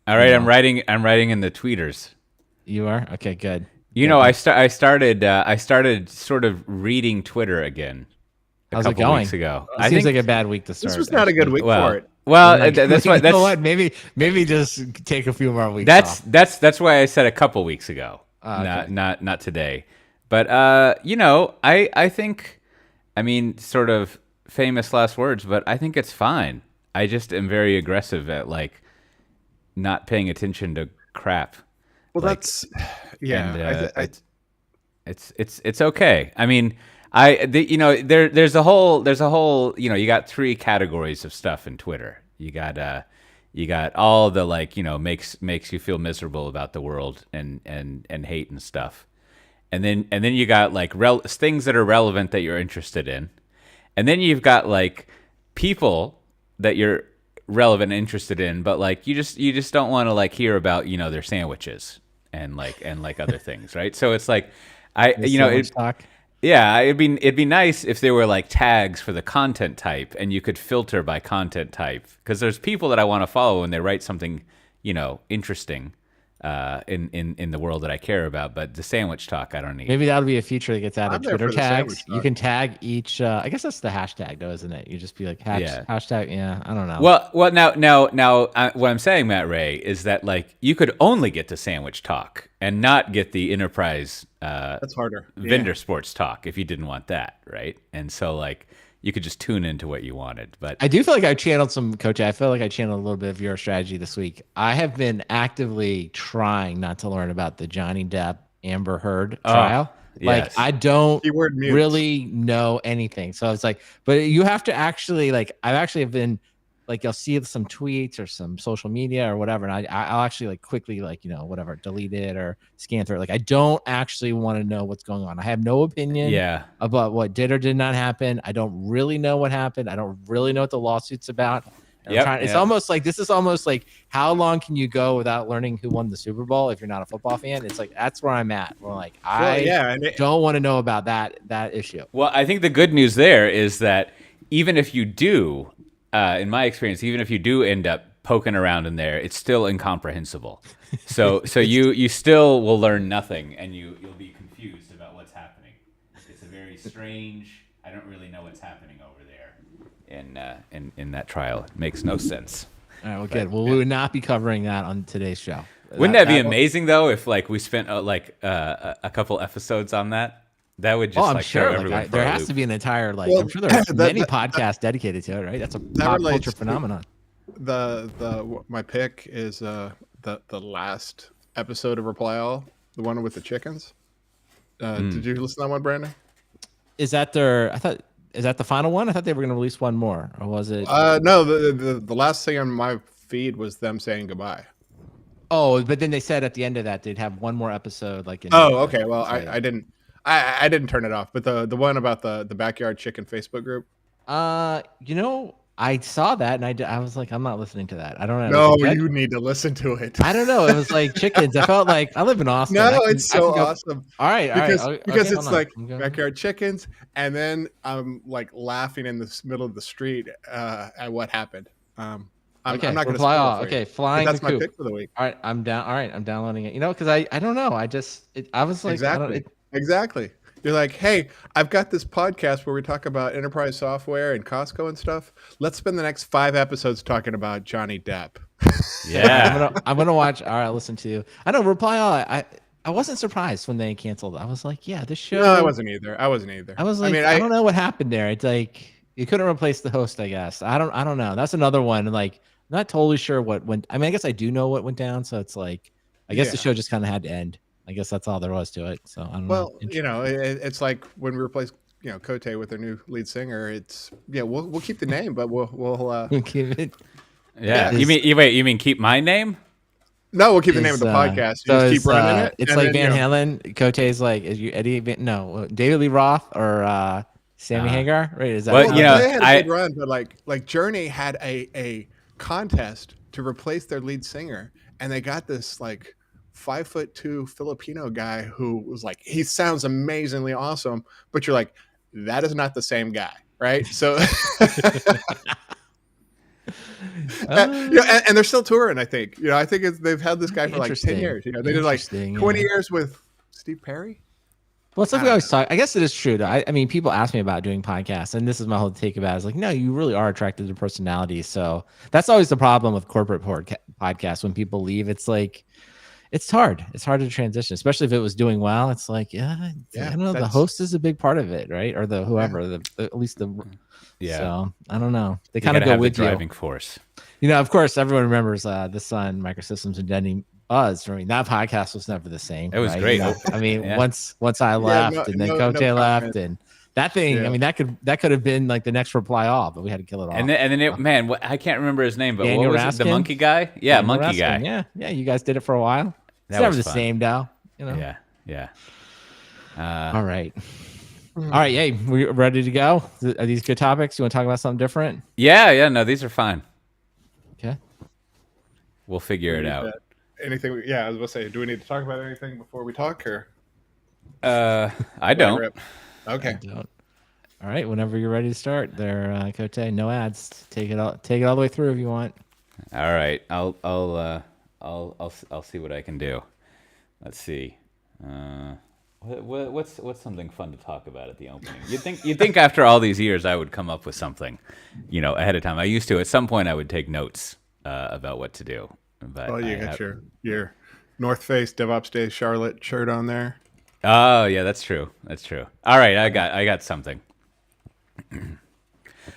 All right, I'm writing in the tweeters. You are? Okay, good. You know, I started sort of reading Twitter again a How's it couple going? weeks ago. It seems like a bad week to start. This was not a good week for it. That's why You know what? Maybe just take a few more weeks off. that's why I said a couple weeks ago. Okay. Not today. But you know, I think, I mean, sort of famous last words, but I think it's fine. I just am very aggressive at like not paying attention to crap. Well, Like, that's yeah. and it's okay. I mean, you know, there's a whole, you know, you got three categories of stuff in Twitter. You got all the, like, you know, makes you feel miserable about the world and hate and stuff. And then you got like things that are relevant that you're interested in. And then you've got like people that you're relevant and interested in, but like you just don't want to like hear about, you know, their sandwiches and like other things, right? So it's like you know, talk. yeah, it'd be nice if there were like tags for the content type and you could filter by content type, because there's people that I want to follow and they write something, you know, interesting in the world that I care about, but the sandwich talk I don't need. Maybe that'll be a feature that gets added. I'm there Twitter for the tags. sandwich You talk. can tag each. I guess that's the hashtag, though, isn't it? You just be like hashtag. Yeah, I don't know. Well, now, what I'm saying, Matt Ray, is that like you could only get the sandwich talk and not get the enterprise That's harder. vendor sports talk if you didn't want that, right? And so like you could just tune into what you wanted. But I do feel like I channeled some, Coach. I feel like I channeled a little bit of your strategy this week. I have been actively trying not to learn about the Johnny Depp Amber Heard trial. Like yes. I don't Keyword mutes. really know anything. So it's like, but you have to actually like. I've actually been like, you'll see some tweets or some social media or whatever, and I'll actually like quickly like, you know, whatever, delete it or scan through it. Like I don't actually want to know what's going on. I have no opinion yeah, about what did or did not happen. I don't really know what happened. I don't really know what the lawsuit's about. It's almost like this is almost like how long can you go without learning who won the Super Bowl if you're not a football fan? It's like that's where I'm at. We're like don't want to know about that issue. Well, I think the good news there is that even if you do, in my experience, even if you do end up poking around in there, it's still incomprehensible. So you still will learn nothing, and you'll be confused about what's happening. It's a very strange. I don't really know what's happening over there in that trial. It makes no sense. All right, well, good. Well, we would not be covering that on today's show. Wouldn't that be amazing though? If like we spent a couple episodes on that. That would just I'm sure throw everyone for there a has loop. to be an entire Well, I'm sure there's many podcasts dedicated to it, right? That's a pop relates culture to- phenomenon. My pick is the last episode of Reply All, the one with the chickens. Did you listen to that one, Brandon? Is that is that the final one? I thought they were going to release one more, or was it? No, the last thing on my feed was them saying goodbye. Oh, but then they said at the end of that they'd have one more episode. Like, Okay. Well, I didn't. I didn't turn it off, but the one about the backyard chicken Facebook group. You know, I saw that and I was like, I'm not listening to that. I don't know. No, Was it good? you need to listen to it. I don't know. It was like chickens. I felt like I live in Austin. No, it's so awesome. All right, because it's hold on. like I'm going- backyard chickens, and then I'm like laughing in the middle of the street at what happened. I'm not going to reply all. spoil it for you. Okay, flying. But that's the my coop. pick for the week. All right, I'm down. All right, I'm downloading it. You know, because I don't know. I was like, Exactly. You're like, hey, I've got this podcast where we talk about enterprise software and Costco and stuff. Let's spend the next 5 episodes talking about Johnny Depp. Yeah, I'm gonna watch. All right, listen to you. I know. Reply all. I wasn't surprised when they canceled. I was like, yeah, this show. No, I wasn't either. I was like, I don't know what happened there. It's like you couldn't replace the host. I guess. I don't know. That's another one. Like, not totally sure what went. I mean, I guess I do know what went down. So it's like, I guess the show just kind of had to end. I guess that's all there was to it. So I don't know. Well, you know, it's like when we replace, you know, Cote with their new lead singer. It's we'll keep the name, but we'll keep it. Yeah. You mean keep my name? No, we'll keep the name of the podcast. You just keep running it. It's like Van Halen. Cote's like, is you Eddie? No, David Lee Roth or Sammy Hagar, right? Is that? Well, you know, they had a good run, but like Journey had a contest to replace their lead singer, and they got this like 5'2" Filipino guy who was like, he sounds amazingly awesome, but you're like, that is not the same guy, right? So And they're still touring. I think. I think they've had this guy for like 10 years. They did like 20 years with Steve Perry. Well, it's like we always talk. I guess it is true. I mean, people ask me about doing podcasts, and this is my whole take about it. It's like, no, you really are attracted to personality. So that's always the problem with corporate podcasts. When people leave, it's like, it's hard. It's hard to transition, especially if it was doing well. It's like, I don't know. The host is a big part of it, right? Or the whoever, at least the. Yeah. So I don't know. They kind of go with the driving force. Of course, everyone remembers the Sun Microsystems and Denny Buzz. I mean, that podcast was never the same. It was great. I mean, once I left and then Cote left and that thing. I mean, that could have been like the next Reply All, but we had to kill it off. And then I can't remember his name, but Daniel what was it? The monkey guy? Yeah, Daniel monkey Raskin. guy. Yeah. You guys did it for a while. It's never the same, Dow. Yeah. All right. All right. Hey, we ready to go? Are these good topics? You want to talk about something different? Yeah. No, these are fine. Okay. We'll figure it out. Anything? Yeah, I was going to say, do we need to talk about anything before we talk? Or I don't. Okay. I don't. All right. Whenever you're ready to start, there, Cote. No ads. Take it all the way through if you want. All right. I'll see what I can do. Let's see. What's something fun to talk about at the opening? You'd think after all these years I would come up with something, ahead of time. I used to. At some point I would take notes about what to do. But you got your North Face Devops Day Charlotte shirt on there. Oh yeah, that's true. All right, I got something.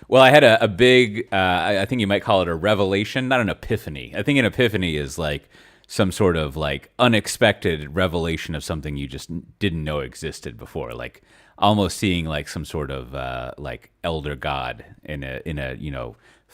Well, I had a big, I think you might call it a revelation, not an epiphany. I think an epiphany is like some sort of like unexpected revelation of something you just didn't know existed before, like almost seeing like some sort of like elder god in a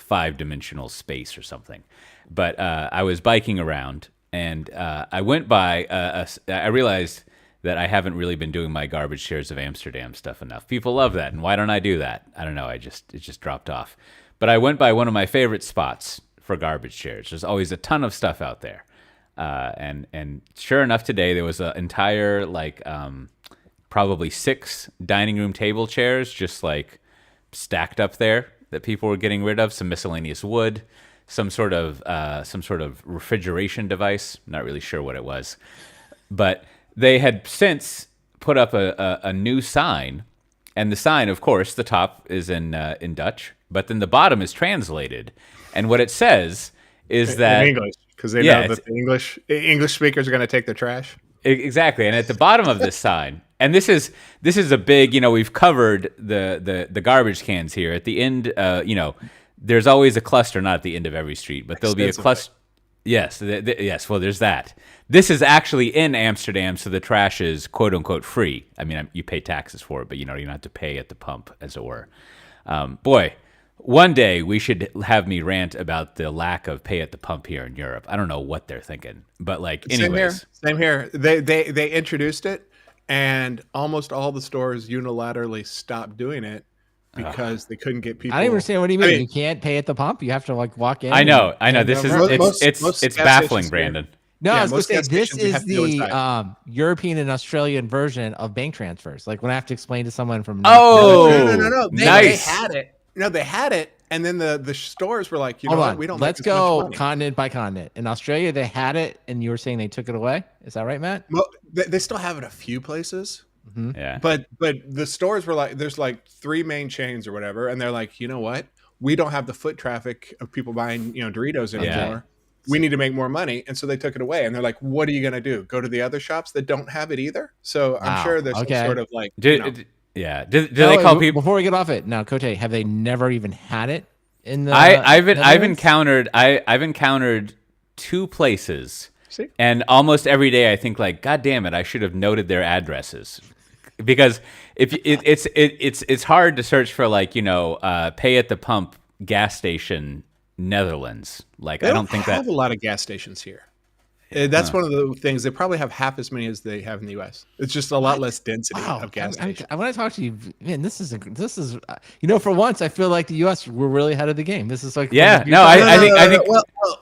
5-dimensional space or something. But I was biking around and I went by, I realized that I haven't really been doing my garbage shares of Amsterdam stuff enough. People love that, and why don't I do that? I don't know. It just dropped off. But I went by one of my favorite spots for garbage shares. There's always a ton of stuff out there, and sure enough, today there was an entire probably 6 dining room table chairs just like stacked up there that people were getting rid of. Some miscellaneous wood, some sort of refrigeration device. Not really sure what it was, but they had since put up a new sign, and the sign, of course, the top is in Dutch, but then the bottom is translated, and what it says is that in English, because they know that the English speakers are going to take their trash. Exactly, and at the bottom of this sign, and this is a big, we've covered the garbage cans here. At the end, there's always a cluster, not at the end of every street, but there'll be a cluster. Yes, yes. Well, there's that. This is actually in Amsterdam, so the trash is quote unquote free. I mean, you pay taxes for it, but you don't have to pay at the pump, as it were. Boy, one day we should have me rant about the lack of pay at the pump here in Europe. I don't know what they're thinking, but anyways. Same here. They introduced it, and almost all the stores unilaterally stopped doing it because they couldn't get people. I don't understand what do you mean. You can't pay at the pump. You have to walk in. I know. This is it's baffling, Brandon. No, I was going to say this is the European and Australian version of bank transfers. Like when I have to explain to someone from no, nice. They had it. No, they had it, and then the stores were like, Hold know on. What? We don't. Let's go continent by continent. In Australia, they had it, and you were saying they took it away. Is that right, Matt? Well, they still have it a few places. Mm-hmm. Yeah. But the stores were like, there's like 3 main chains or whatever, and they're like, you know what? We don't have the foot traffic of people buying Doritos anymore. Yeah. We need to make more money, and so they took it away. And they're like, what are you gonna do? Go to the other shops that don't have it either? So I'm sure there's some sort of like. Yeah. Do they call people before we get off it? Now, Cote, have they never even had it in the? I've encountered 2 places, and almost every day I think like, God damn it, I should have noted their addresses, because if it's hard to search for pay at the pump gas station Netherlands. Like they I don't think have a lot of gas stations here. That's one of the things. They probably have half as many as they have in the U.S. It's just a lot less density of gas stations. I want to talk to you, man. This is for once I feel like the U.S. we're really ahead of the game. This is like I think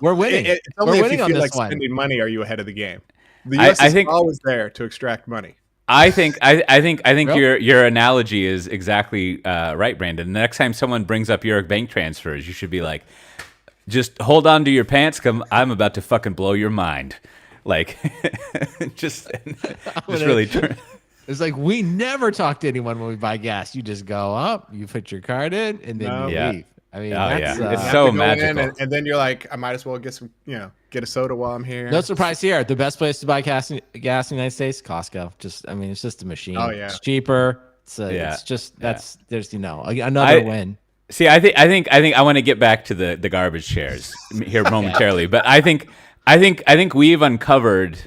we're winning. It's only we're if you winning feel like one. spending money are you ahead of the game. The U.S. is always there to extract money. I think your analogy is exactly right, Brandon. The next time someone brings up your bank transfers, you should be like, just hold on to your pants. I'm about to fucking blow your mind. Like, just really. It's like we never talk to anyone when we buy gas. You just go up, you put your card in, and then you leave. I mean, it's so magical. And then you're like, I might as well get some, get a soda while I'm here. No surprise here. The best place to buy gas in the United States, Costco. It's just a machine. Oh yeah, it's cheaper. It's just there's another win. See, I think I want to get back to the garbage chairs here momentarily, but I think we've uncovered.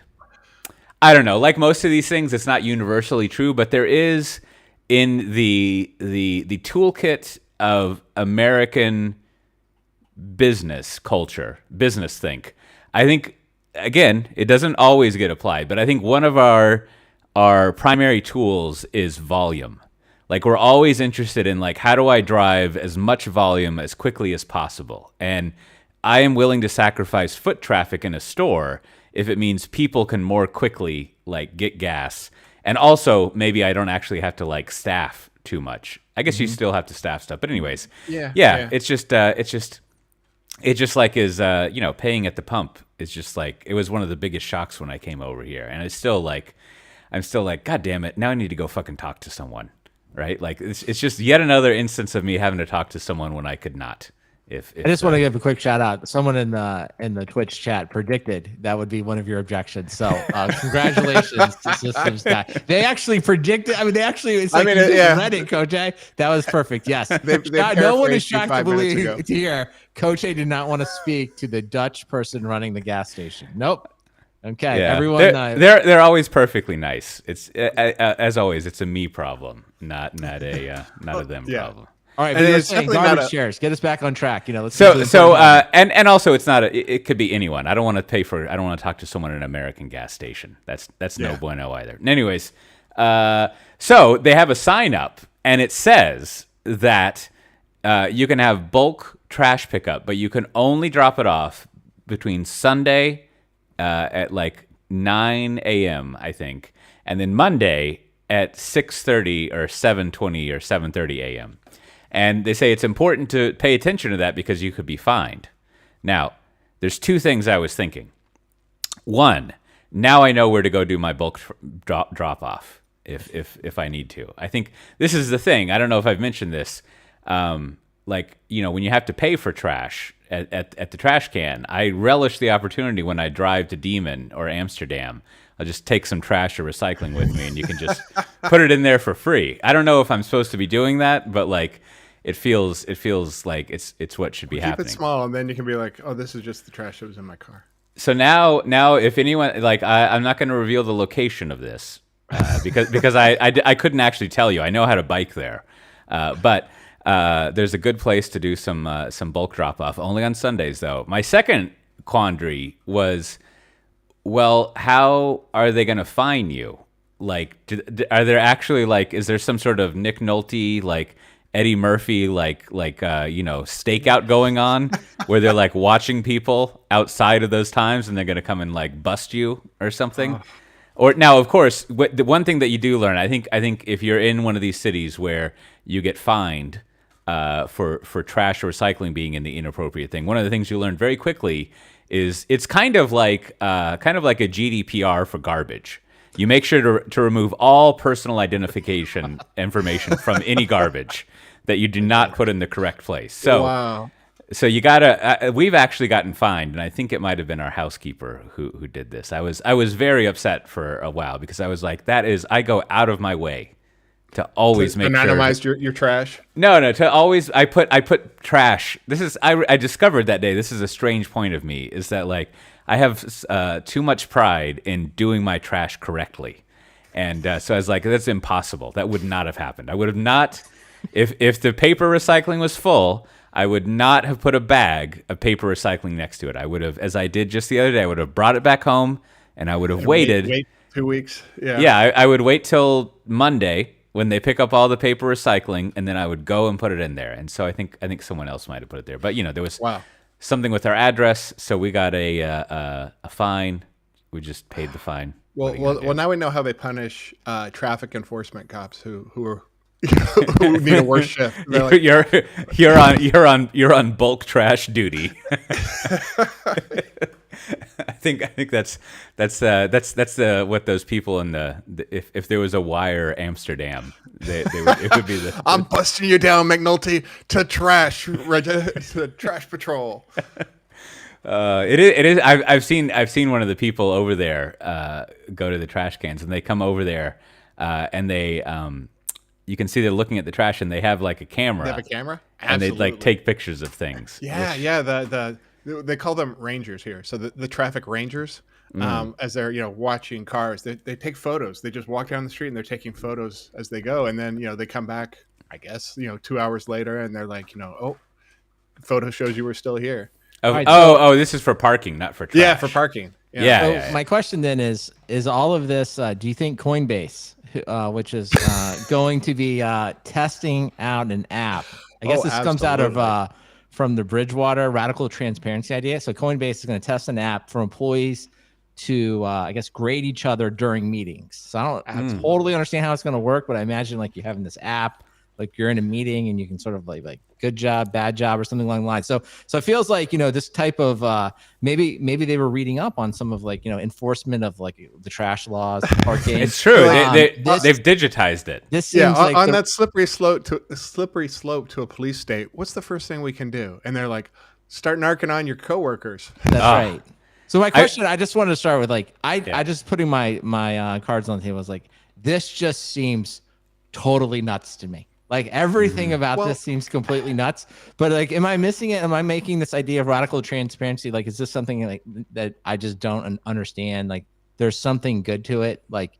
I don't know. Like most of these things, it's not universally true, but there is in the toolkit of American business culture, business think. I think again, it doesn't always get applied, but I think one of our primary tools is volume. Like we're always interested in like how do I drive as much volume as quickly as possible, and I am willing to sacrifice foot traffic in a store if it means people can more quickly like get gas, and also maybe I don't actually have to like staff too much. I guess you still have to staff stuff, but anyways, yeah. It's just like is paying at the pump is just like it was one of the biggest shocks when I came over here, and I'm still like, God damn it, now I need to go fucking talk to someone, right? Like it's just yet another instance of me having to talk to someone when I could not. If I just want to give a quick shout out. Someone in the Twitch chat predicted that would be one of your objections. So congratulations to Systems Guy. They actually predicted. It's like read it, Coach A. That was perfect. Yes. No one is shocked to hear Coach A did not want to speak to the Dutch person running the gas station. Nope. Okay. Yeah. Everyone. They're always perfectly nice. It's as always. It's a me problem, not a them problem. All right, but it's saying garbage chairs. Get us back on track. Let's and also it's not it could be anyone. I don't want to talk to someone at an American gas station. That's no bueno either. Anyways, so they have a sign up and it says that you can have bulk trash pickup, but you can only drop it off between Sunday at like 9 a.m. I think, and then Monday at 6:30 or 7:20 or 7:30 a.m. And they say it's important to pay attention to that because you could be fined. Now, there's two things I was thinking. One, now I know where to go do my bulk drop off if I need to. I think this is the thing. I don't know if I've mentioned this. When you have to pay for trash at the trash can, I relish the opportunity when I drive to Diemen or Amsterdam. I'll just take some trash or recycling with me, and you can just put it in there for free. I don't know if I'm supposed to be doing that, but like it feels like it's what should be happening. Keep it small, and then you can be like, oh, this is just the trash that was in my car. So now if anyone like I'm not going to reveal the location of this because I couldn't actually tell you. I know how to bike there, but there's a good place to do some bulk drop off. Only on Sundays though. My second quandary was, well, how are they going to fine you? Like, are there actually like, is there some sort of Nick Nolte, like Eddie Murphy, like stakeout going on where they're like watching people outside of those times and they're going to come and like bust you or something? Oh. Or now, of course, the one thing that you do learn, I think if you're in one of these cities where you get fined for trash or recycling being in the inappropriate thing, one of the things you learn very quickly is it's kind of like a GDPR for garbage. You make sure to remove all personal identification information from any garbage that you do not put in the correct place. So, wow. So you gotta. We've actually gotten fined, and I think it might have been our housekeeper who did this. I was very upset for a while because I was like, I go out of my way to always make anonymize your trash. No, to always I put trash. This is I discovered that day. This is a strange point of me is that like I have too much pride in doing my trash correctly, and so I was like, that's impossible. That would not have happened. I would have not if the paper recycling was full. I would not have put a bag of paper recycling next to it. I would have, as I did just the other day, I would have brought it back home and I would have waited. Wait 2 weeks. Yeah. Yeah, I would wait till Monday when they pick up all the paper recycling, and then I would go and put it in there. And so I think someone else might have put it there. But there was something with our address, so we got a fine. We just paid the fine. Well, now we know how they punish traffic enforcement cops who are who need a worse shift. They're like, You're on bulk trash duty. I think that's what those people in if there was a Wire Amsterdam, it would be the I'm busting you down, McNulty, to to trash patrol. It is. I've seen one of the people over there go to the trash cans, and they come over there, and they you can see they're looking at the trash, and they have like a camera. They have a camera, and they like take pictures of things. Yeah. They call them rangers here. So the traffic rangers, as they're watching cars, they take photos. They just walk down the street and they're taking photos as they go, and then they come back. I guess 2 hours later, and they're like, oh, photo shows you were still here. This is for parking, not for trash. Yeah, for parking. Yeah. My question then is all of this, do you think Coinbase, which is going to be testing out an app? I guess this comes out of from the Bridgewater radical transparency idea. So Coinbase is going to test an app for employees to, I guess, grade each other during meetings. So I don't totally understand how it's going to work, but I imagine like you having this app, like you're in a meeting and you can sort of like good job, bad job, or something along the lines. So it feels like, this type of maybe they were reading up on some of like, enforcement of like the trash laws, parking. It's true. They've digitized it. This seems like on that slippery slope to a police state. What's the first thing we can do? And they're like, start narking on your coworkers. That's right. So my question, I just wanted to start with like, I just putting my cards on the table. I was like, this just seems totally nuts to me. Like everything about this seems completely nuts, but like, am I missing it? Am I making this idea of radical transparency? Like, is this something like that I just don't understand? Like there's something good to it. Like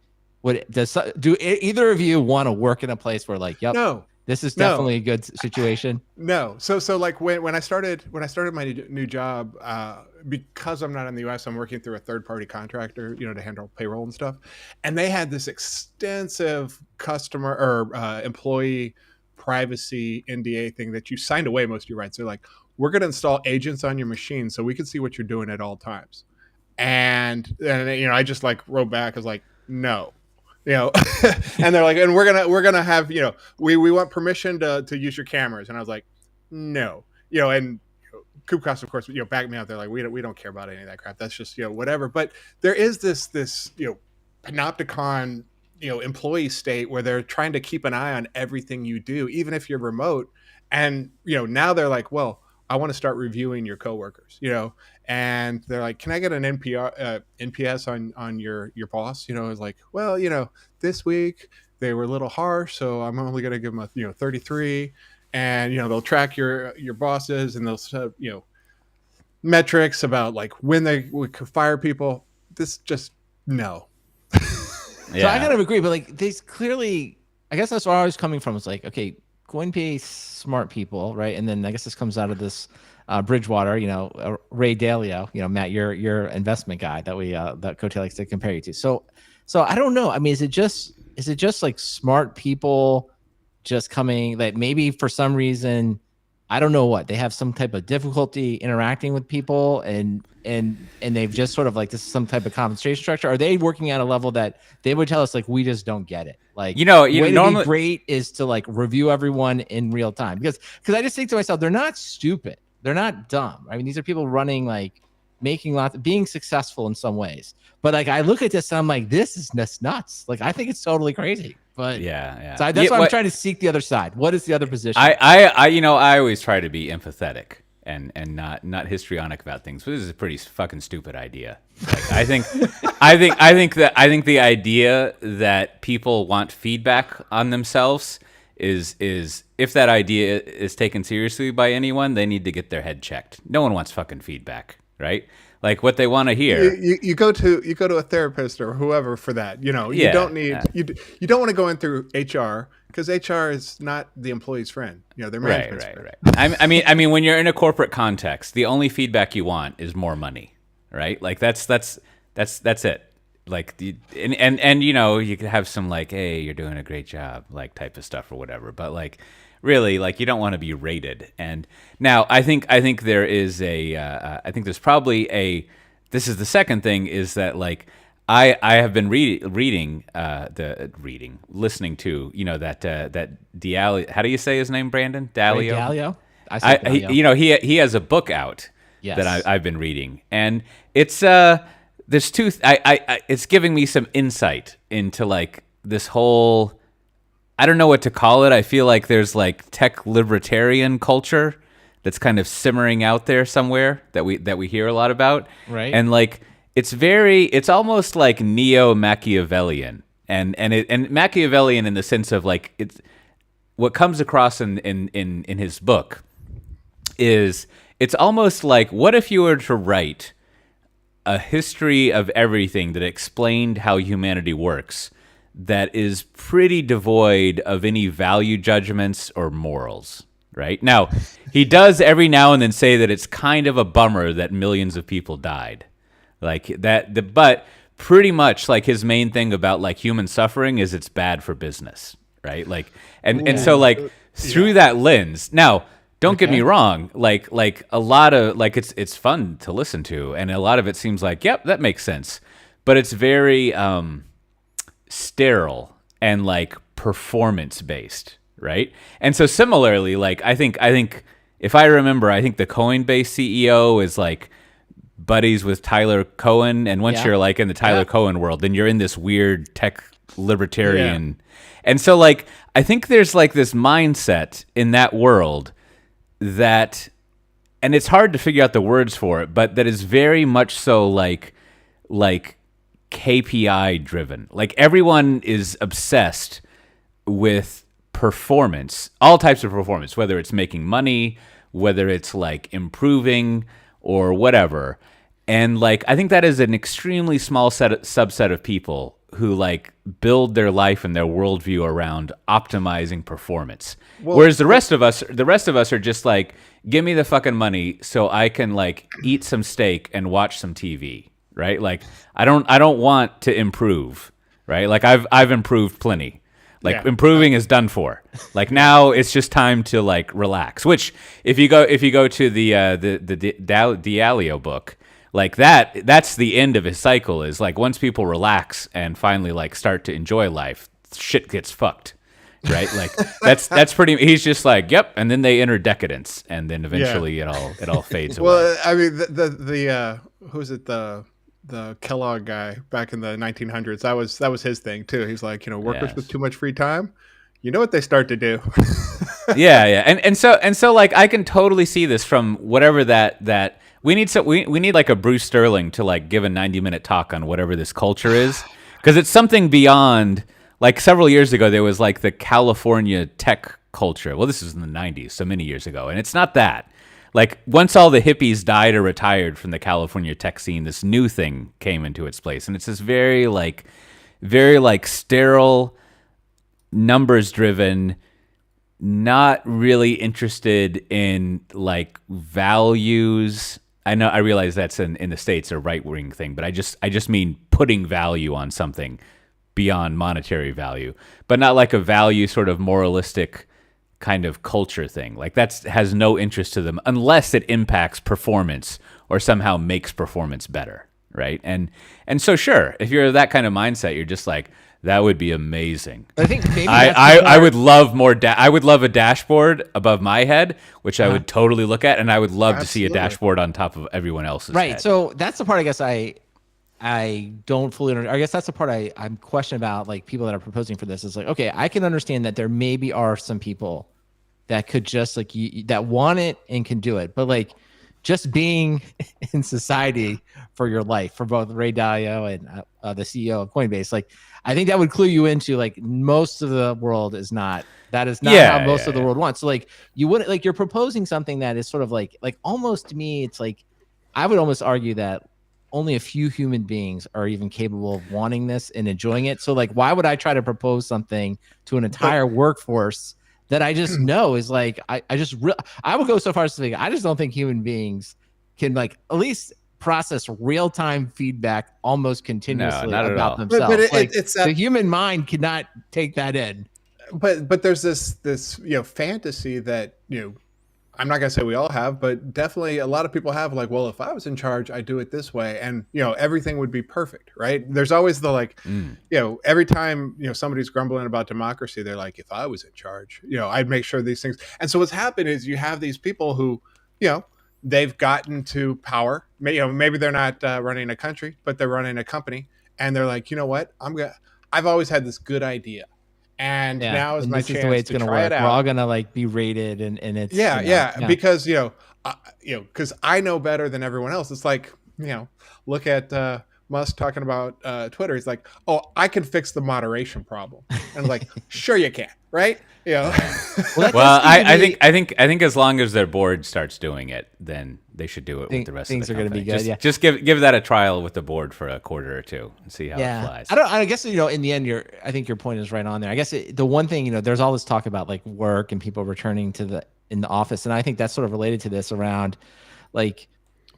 do either of you want to work in a place where like, this is definitely a good situation? No. So like when I started my new job, because I'm not in the US, I'm working through a third-party contractor, to handle payroll and stuff. And they had this extensive customer or employee privacy NDA thing that you signed away most of your rights. They're like, we're going to install agents on your machine so we can see what you're doing at all times. And I just like wrote back, I was like, no. And they're like, and we're gonna have, we want permission to use your cameras. And I was like, no, and Kubecast, of course, backed me up. They're like, we don't care about any of that crap. That's just, whatever. But there is this panopticon, employee state where they're trying to keep an eye on everything you do, even if you're remote. And, now they're like, well, I want to start reviewing your coworkers, and they're like, can I get an NPS on your boss? It's like, well, this week they were a little harsh, so I'm only going to give them a 33, and they'll track your bosses, and they'll set metrics about like when they could fire people. This just no. So I kind of agree, but like these clearly, I guess that's where I was coming from. It's like, okay, Coinbase, smart people, right? And then I guess this comes out of this Bridgewater, Ray Dalio, Matt, your investment guy that Cote likes to compare you to. So I don't know. I mean, is it just like smart people just coming, like maybe for some reason, I don't know what, they have some type of difficulty interacting with people and they've just sort of like, this is some type of compensation structure. Are they working at a level that they would tell us like, we just don't get it? Like, way to be great is to like review everyone in real time, because I just think to myself, they're not stupid. They're not dumb. I mean, these are people running, like making being successful in some ways. But like, I look at this and I'm like, this is just nuts. Like, I think it's totally crazy. But yeah. So that's why I'm trying to seek the other side. What is the other position? I always try to be empathetic and not histrionic about things. But this is a pretty fucking stupid idea. Like, I think the idea that people want feedback on themselves is if that idea is taken seriously by anyone, they need to get their head checked. No one wants fucking feedback, right? Like what they want to hear. You go to a therapist or whoever for that. You don't need you don't want to go in through HR, because HR is not the employee's friend. They're management's friend. Right. I mean, when you're in a corporate context, the only feedback you want is more money, right? Like that's it. Like and you could have some like, hey, you're doing a great job, like type of stuff or whatever. But like, really, like you don't want to be rated. And now I think there is I think there's probably this is the second thing, is that like I have been listening to that Diallo. How do you say his name, Brandon? Ray Dalio. Dalio. I said Dalio. He has a book out that Yes. I've been reading, and it's there's two. It's giving me some insight into like this whole. I don't know what to call it. I feel like there's like tech libertarian culture that's kind of simmering out there somewhere that we hear a lot about, Right. and like it's almost like neo Machiavellian, and Machiavellian in the sense of like it's what comes across in his book is it's almost like, what if you were to write a history of everything that explained how humanity works that is pretty devoid of any value judgments or morals, right? Now, he does every now and then say that it's kind of a bummer that millions of people died. Like that, but pretty much like his main thing about like human suffering is it's bad for business, right? Like, and so like through that lens. Now, don't get me wrong. Like a lot of like it's fun to listen to, and a lot of it seems like, yep, that makes sense. But it's very sterile and like performance based, right? And so similarly, like I think if I remember, I think the Coinbase CEO is like buddies with Tyler Cohen, and once you're like in the Tyler Cohen world, then you're in this weird tech libertarian. And so like I think there's like this mindset in that world that, and it's hard to figure out the words for it, but that is very much so like KPI driven. Like everyone is obsessed with performance, all types of performance, whether it's making money, whether it's like improving or whatever. And like I think that is an extremely small subset of people who like build their life and their worldview around optimizing performance. Whereas the rest of us are just like, give me the fucking money so I can like eat some steak and watch some TV, right? Like I don't want to improve, right? Like I've improved plenty. Like improving is done for. Like now it's just time to like relax. Which if you go to the Diallo book, like that's the end of his cycle, is like once people relax and finally like start to enjoy life, shit gets fucked, right? Like that's pretty. He's just like, yep, and then they enter decadence, and then eventually it all fades away. Well, I mean, the who's it, the Kellogg guy back in the 1900s, that was his thing too. He's like, workers with too much free time, you know what they start to do. yeah, and so like I can totally see this from whatever that we need like a Bruce Sterling to like give a 90-minute talk on whatever this culture is, because it's something beyond. Like several years ago, there was like the California tech culture. Well, this was in the 90s, so many years ago, and it's not that. Like once all the hippies died or retired from the California tech scene, this new thing came into its place, and it's this very sterile, numbers driven, not really interested in like values. I realize that's in the States a right wing thing, but I just mean putting value on something beyond monetary value, but not like a value sort of moralistic kind of culture thing. Like that has no interest to them unless it impacts performance or somehow makes performance better, right? And so sure, if you're that kind of mindset, you're just like, that would be amazing. I think maybe I would love more. I would love a dashboard above my head, which I would totally look at, and I would love to see a dashboard on top of everyone else's. Right. Head. So that's the part I guess I don't fully understand. I guess that's the part I'm questioning about, like people that are proposing for this. Is like, okay, I can understand that there maybe are some people that could just like that want it and can do it, but like just being in society for your life, for both Ray Dalio and the CEO of Coinbase, like I think that would clue you into like most of the world is not. That is not how most of the world wants. So like you wouldn't, like you're proposing something that is sort of like almost, to me, it's like I would almost argue that only a few human beings are even capable of wanting this and enjoying it. So like, why would I try to propose something to an entire workforce that I just know is like, I would go so far as to think, I just don't think human beings can like at least process real-time feedback almost continuously about themselves. But it's the human mind cannot take that in. But there's this fantasy that I'm not gonna say we all have, but definitely a lot of people have, like, well, if I was in charge, I'd do it this way, and everything would be perfect, right? There's always the like, every time somebody's grumbling about democracy, they're like, if I was in charge, I'd make sure these things. And so what's happened is you have these people who, you know, they've gotten to power. Maybe they're not running a country, but they're running a company, and they're like, you know what, I've always had this good idea, and Yeah, now is and my this is the way chance it's to gonna try work. it We're out. all gonna like be rated, and it's Yeah, because because I know better than everyone else. It's like, look at Musk talking about Twitter. He's like, oh, I can fix the moderation problem, and I'm like, sure you can, right? Well, I think as long as their board starts doing it, then they should do it with the rest of the things are going to be good. Just give that a trial with the board for a quarter or two and see how it flies. I guess in the end, I think your point is right on there. I guess the one thing, there's all this talk about like work and people returning in the office, and I think that's sort of related to this around, like,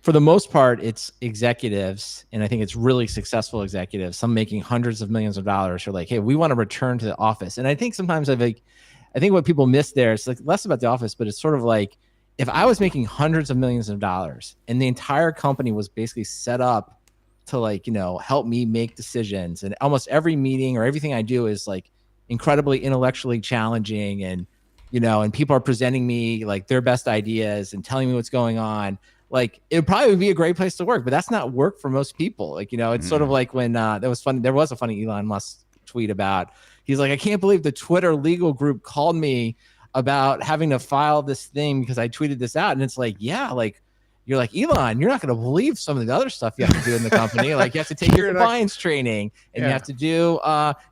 for the most part, it's executives, and I think it's really successful executives, some making hundreds of millions of dollars, who are like, hey, we want to return to the office. And I think sometimes I think what people miss there is like less about the office, but it's sort of like, if I was making hundreds of millions of dollars and the entire company was basically set up to like, help me make decisions, and almost every meeting or everything I do is like incredibly intellectually challenging, and, and people are presenting me like their best ideas and telling me what's going on, like it would probably be a great place to work, but that's not work for most people. Like, it's sort of like when there was a funny Elon Musk tweet about, he's like, I can't believe the Twitter legal group called me about having to file this thing because I tweeted this out. And it's like, yeah, like, you're like, Elon, you're not going to believe some of the other stuff you have to do in the company. Like, you have to take your compliance training, and you have to do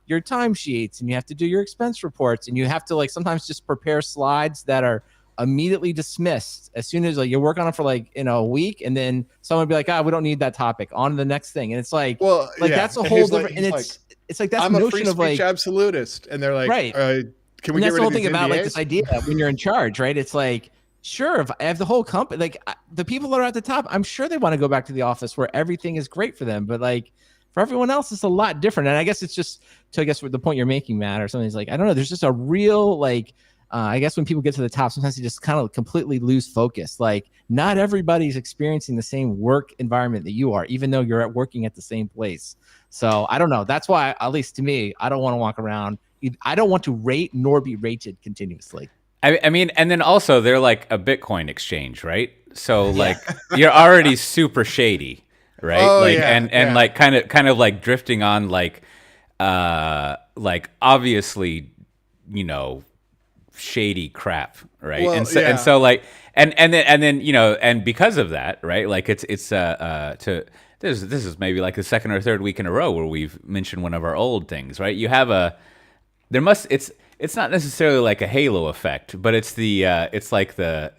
your timesheets, and you have to do your expense reports, and you have to like sometimes just prepare slides that are immediately dismissed as soon as like you work on it for like a week, and then someone would be like, we don't need that topic, on to the next thing. And it's like, that's a whole different, and it's like, that's I'm notion a free speech of like absolutist, and they're like, right. Can we and get that's rid the whole of thing these about NDAs? like this idea when you're in charge, right? It's like, sure, if I have the whole company, like the people that are at the top, I'm sure they want to go back to the office where everything is great for them, but like for everyone else, it's a lot different. And I guess it's just to, I guess, the point you're making, Matt, or something is like, I don't know, there's just a real like, I guess when people get to the top, sometimes they just kind of completely lose focus. Like, not everybody's experiencing the same work environment that you are, even though you're working at the same place. So I don't know. That's why, at least to me, I don't want to walk around. I don't want to rate nor be rated continuously. I mean, and then also they're like a Bitcoin exchange, right? So like you're already super shady, right? Like kind of like drifting on like obviously, shady crap, right? Well, and so like and then and because of that, right? Like it's to this is maybe like the second or third week in a row where we've mentioned one of our old things, right? You have it's not necessarily like a halo effect, but it's like the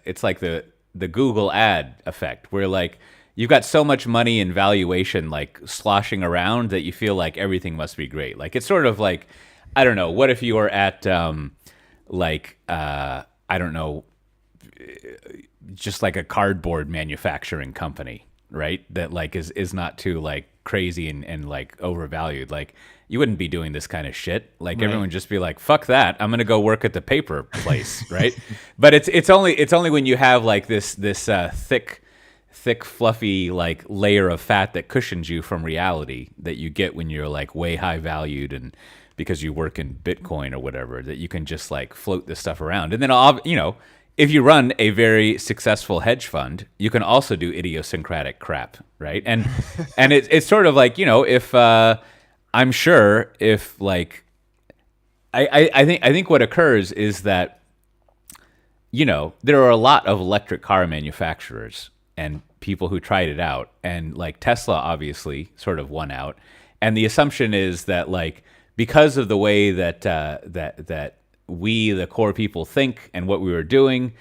Google ad effect, where like you've got so much money and valuation like sloshing around that you feel like everything must be great. Like it's sort of like, I don't know, what if you were at I don't know, just like a cardboard manufacturing company, right? That like is not too like crazy and like overvalued. Like you wouldn't be doing this kind of shit. Like everyone would just be like, fuck that, I'm gonna go work at the paper place, right? But it's only when you have like this thick fluffy like layer of fat that cushions you from reality that you get when you're like way high valued, and because you work in Bitcoin or whatever, that you can just like float this stuff around. And then if you run a very successful hedge fund, you can also do idiosyncratic crap, right? And it's sort of like, if I'm sure if like I think what occurs is that there are a lot of electric car manufacturers and people who tried it out, and like Tesla obviously sort of won out, and the assumption is that like because of the way that that we, the core people, think and what we were doing,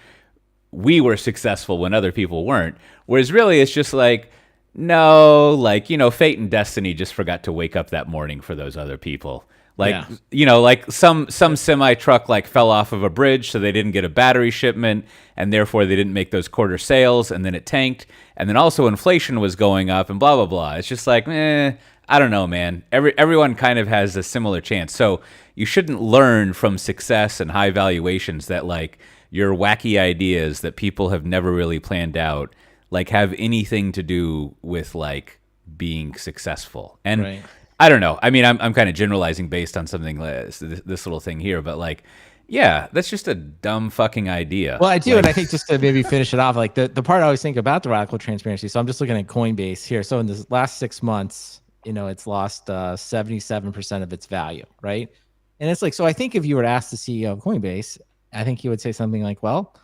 we were successful when other people weren't. Whereas really it's just like, no, like, fate and destiny just forgot to wake up that morning for those other people. Like, like some semi truck like fell off of a bridge, so they didn't get a battery shipment, and therefore they didn't make those quarter sales, and then it tanked. And then also inflation was going up and blah, blah, blah. It's just like, I don't know, man. Everyone kind of has a similar chance. So you shouldn't learn from success and high valuations that like your wacky ideas that people have never really planned out like have anything to do with like being successful. And Right. I don't know. I mean, I'm kind of generalizing based on something like this little thing here, but like, yeah, that's just a dumb fucking idea. Well, I do, like, and I think just to maybe finish it off, like the part I always think about the radical transparency. So I'm just looking at Coinbase here. So in the last 6 months, it's lost 77% of its value, right? And it's like, so I think if you were to ask the CEO of Coinbase, I think he would say something like, well,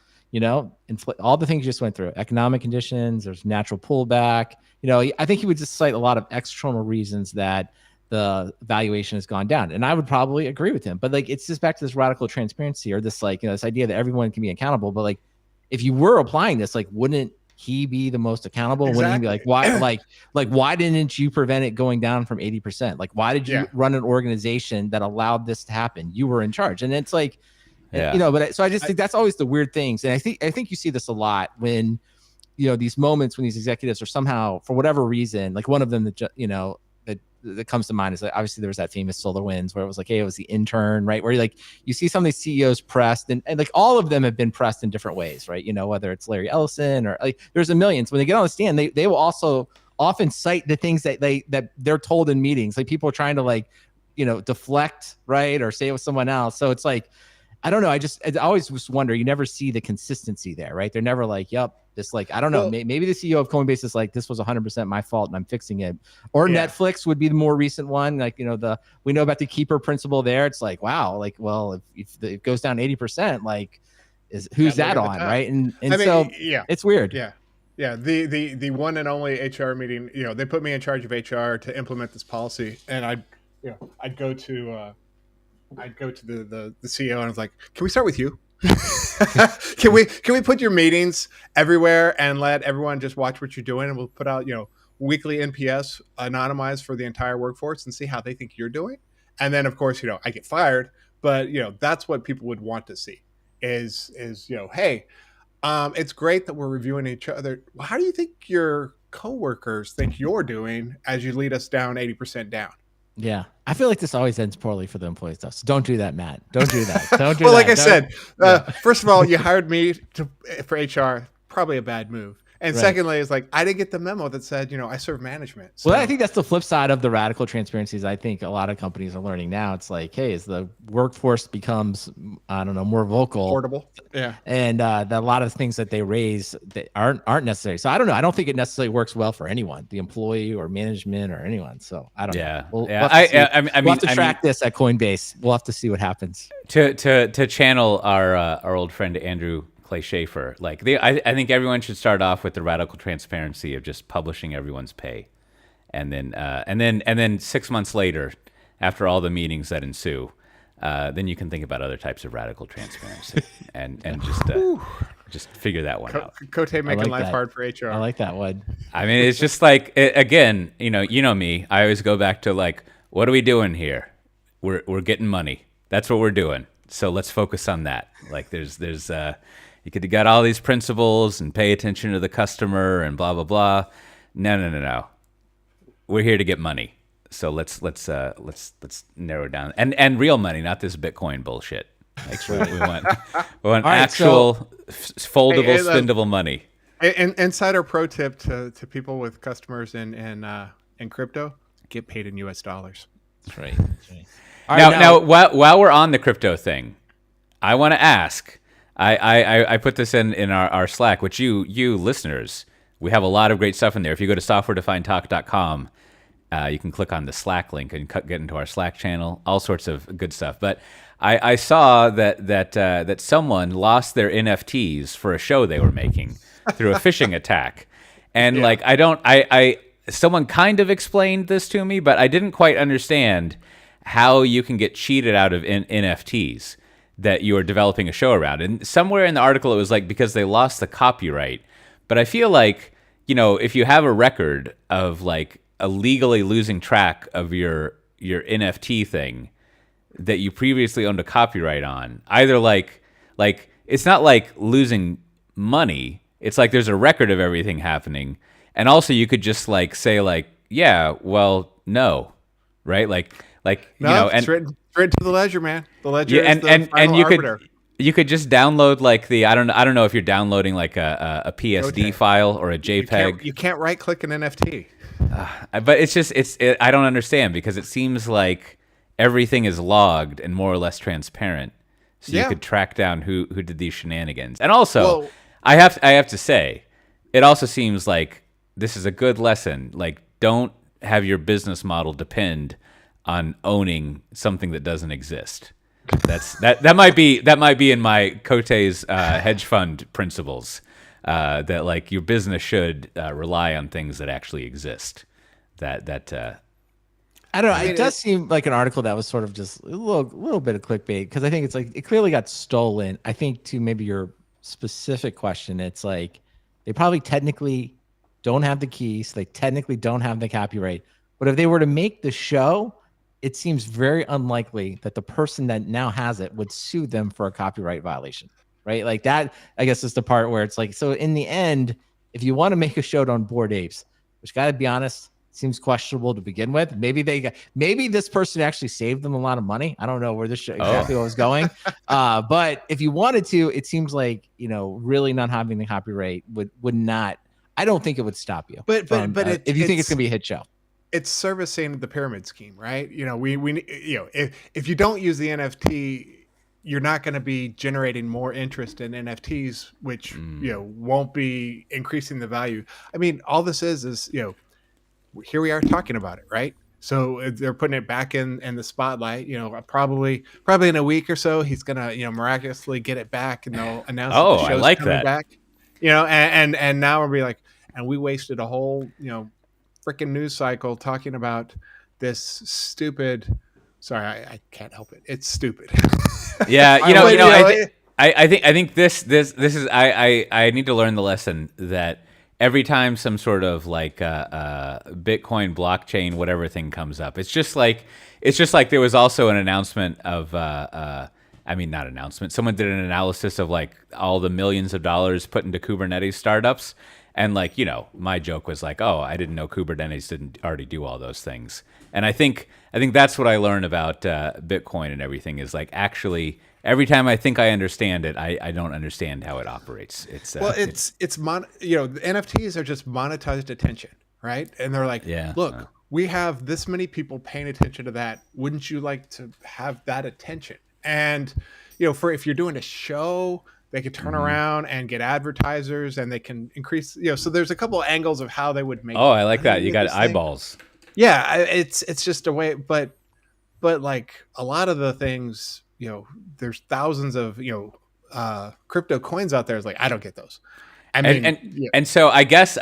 all the things you just went through, economic conditions, there's natural pullback. I think he would just cite a lot of external reasons that the valuation has gone down. And I would probably agree with him. But like, it's just back to this radical transparency, or this like, this idea that everyone can be accountable. But like, if you were applying this, like, wouldn't he be the most accountable? Exactly. Wouldn't he be like, why, why didn't you prevent it going down from 80%? Like, why did you run an organization that allowed this to happen? You were in charge. And it's like, but so I just think that's always the weird things. And I think you see this a lot when, these moments when these executives are somehow, for whatever reason, like one of them that comes to mind is like, obviously there was that famous SolarWinds where it was like, hey, it was the intern, right? Where like you see some of these CEOs pressed and like all of them have been pressed in different ways, right? Whether it's Larry Ellison or like there's a million. So when they get on the stand, they will also often cite the things that they're told in meetings. Like people are trying to like, deflect, right? Or say it with someone else. So it's like, I don't know. I always just wonder, you never see the consistency there, right? They're never like, yep, this like, I don't know. Maybe the CEO of Coinbase is like, this was 100% my fault and I'm fixing it. Or Netflix would be the more recent one. Like, we know about the keeper principle there. It's like, wow, like, well, if it goes down 80%, like, who's that on, right? And I mean, so it's weird. Yeah. Yeah. The one and only HR meeting, they put me in charge of HR to implement this policy. And I'd go to the CEO and I was like, can we start with you? can we put your meetings everywhere and let everyone just watch what you're doing, and we'll put out weekly NPS anonymized for the entire workforce and see how they think you're doing. And then of course I get fired, but that's what people would want to see is hey, it's great that we're reviewing each other. How do you think your coworkers think you're doing as you lead us down 80% down? Yeah. I feel like this always ends poorly for the employees though. So don't do that, Matt. Don't do that. Don't do well, that. Like I said, first of all, you hired me for HR, probably a bad move. And secondly, it's like, I didn't get the memo that said, I serve management. So. Well, I think that's the flip side of the radical transparencies. I think a lot of companies are learning now. It's like, hey, as the workforce becomes, I don't know, more vocal, portable, and a lot of things that they raise that aren't necessary. So I don't know. I don't think it necessarily works well for anyone, the employee or management or anyone. So I don't know. We'll have to track this at Coinbase. We'll have to see what happens. To channel our old friend Andrew Clay Schaefer, like I think everyone should start off with the radical transparency of just publishing everyone's pay, and then 6 months later, after all the meetings that ensue, then you can think about other types of radical transparency and just figure that one out. Cote making life hard for HR. I like that one. I mean, it's just like again, you know me. I always go back to like, what are we doing here? We're getting money. That's what we're doing. So let's focus on that. Like there's you got all these principles and pay attention to the customer and blah blah blah. No. We're here to get money. So let's narrow it down and real money, not this Bitcoin bullshit. Like we want actual foldable, spendable money. Insider pro tip to people with customers in crypto: get paid in US dollars. That's right. Now, while we're on the crypto thing, I want to ask. I put this in our Slack, which you listeners, we have a lot of great stuff in there. If you go to softwaredefinedtalk.com, you can click on the Slack link and get into our Slack channel, all sorts of good stuff. But I saw that someone lost their NFTs for a show they were making through a phishing attack. And someone kind of explained this to me, but I didn't quite understand how you can get cheated out of NFTs that you are developing a show around. And somewhere in the article, it was like because they lost the copyright. But I feel like, if you have a record of like illegally losing track of your NFT thing that you previously owned a copyright on, either like it's not like losing money. It's like there's a record of everything happening. And also you could just like say like, yeah, well, no, right? Like, no, and straight to the ledger, man. The ledger is the and final you arbiter. You could just download like I don't know if you're downloading like a PSD Okay. file or a JPEG. You can't right click an NFT. But I don't understand because it seems like everything is logged and more or less transparent, so you Yeah. could track down who did these shenanigans. And also, Well, I have to say, it also seems like this is a good lesson. Like, don't have your business model depend on owning something that doesn't exist. That might be in my Cote's hedge fund principles. That like your business should rely on things that actually exist. That I don't know. I mean, It does seem like an article that was sort of just a little bit of clickbait because I think it's like it clearly got stolen. I think to maybe your specific question, it's like they probably technically don't have the keys. They technically don't have the copyright. But if they were to make the show, it seems very unlikely that the person that now has it would sue them for a copyright violation, right? Like that, I guess, is the part where it's like, so in the end, if you want to make a show on Bored Apes, which got to be honest, seems questionable to begin with. Maybe this person actually saved them a lot of money. I don't know where this show exactly what was going. But if you wanted to, it seems like, really not having the copyright would not, I don't think it would stop you. But if you think it's going to be a hit show. It's servicing the pyramid scheme, right? We if you don't use the NFT, you're not going to be generating more interest in NFTs, which won't be increasing the value. I mean, all this is here we are talking about it, right? So they're putting it back in the spotlight. Probably in a week or so, he's gonna miraculously get it back, and they'll announce that the show's I like coming that. back. And now we'll be like, and we wasted a whole freaking news cycle talking about this stupid. Sorry, I can't help it. It's stupid. Yeah, I think this is I need to learn the lesson that every time some sort of like Bitcoin blockchain whatever thing comes up, it's just like there was also an announcement of not announcement. Someone did an analysis of like all the millions of dollars put into Kubernetes startups. And like, my joke was like, oh, I didn't know Kubernetes didn't already do all those things. And I think that's what I learned about Bitcoin and everything is like actually every time I think I understand it, I don't understand how it operates. The NFTs are just monetized attention, right? And they're like, look, we have this many people paying attention to that. Wouldn't you like to have that attention? And if you're doing a show, they could turn around and get advertisers, and they can increase. So there's a couple of angles of how they would make. Oh, I like that. You got eyeballs. Yeah, it's just a way, but like a lot of the things, there's thousands of crypto coins out there. It's like I don't get those. And so I guess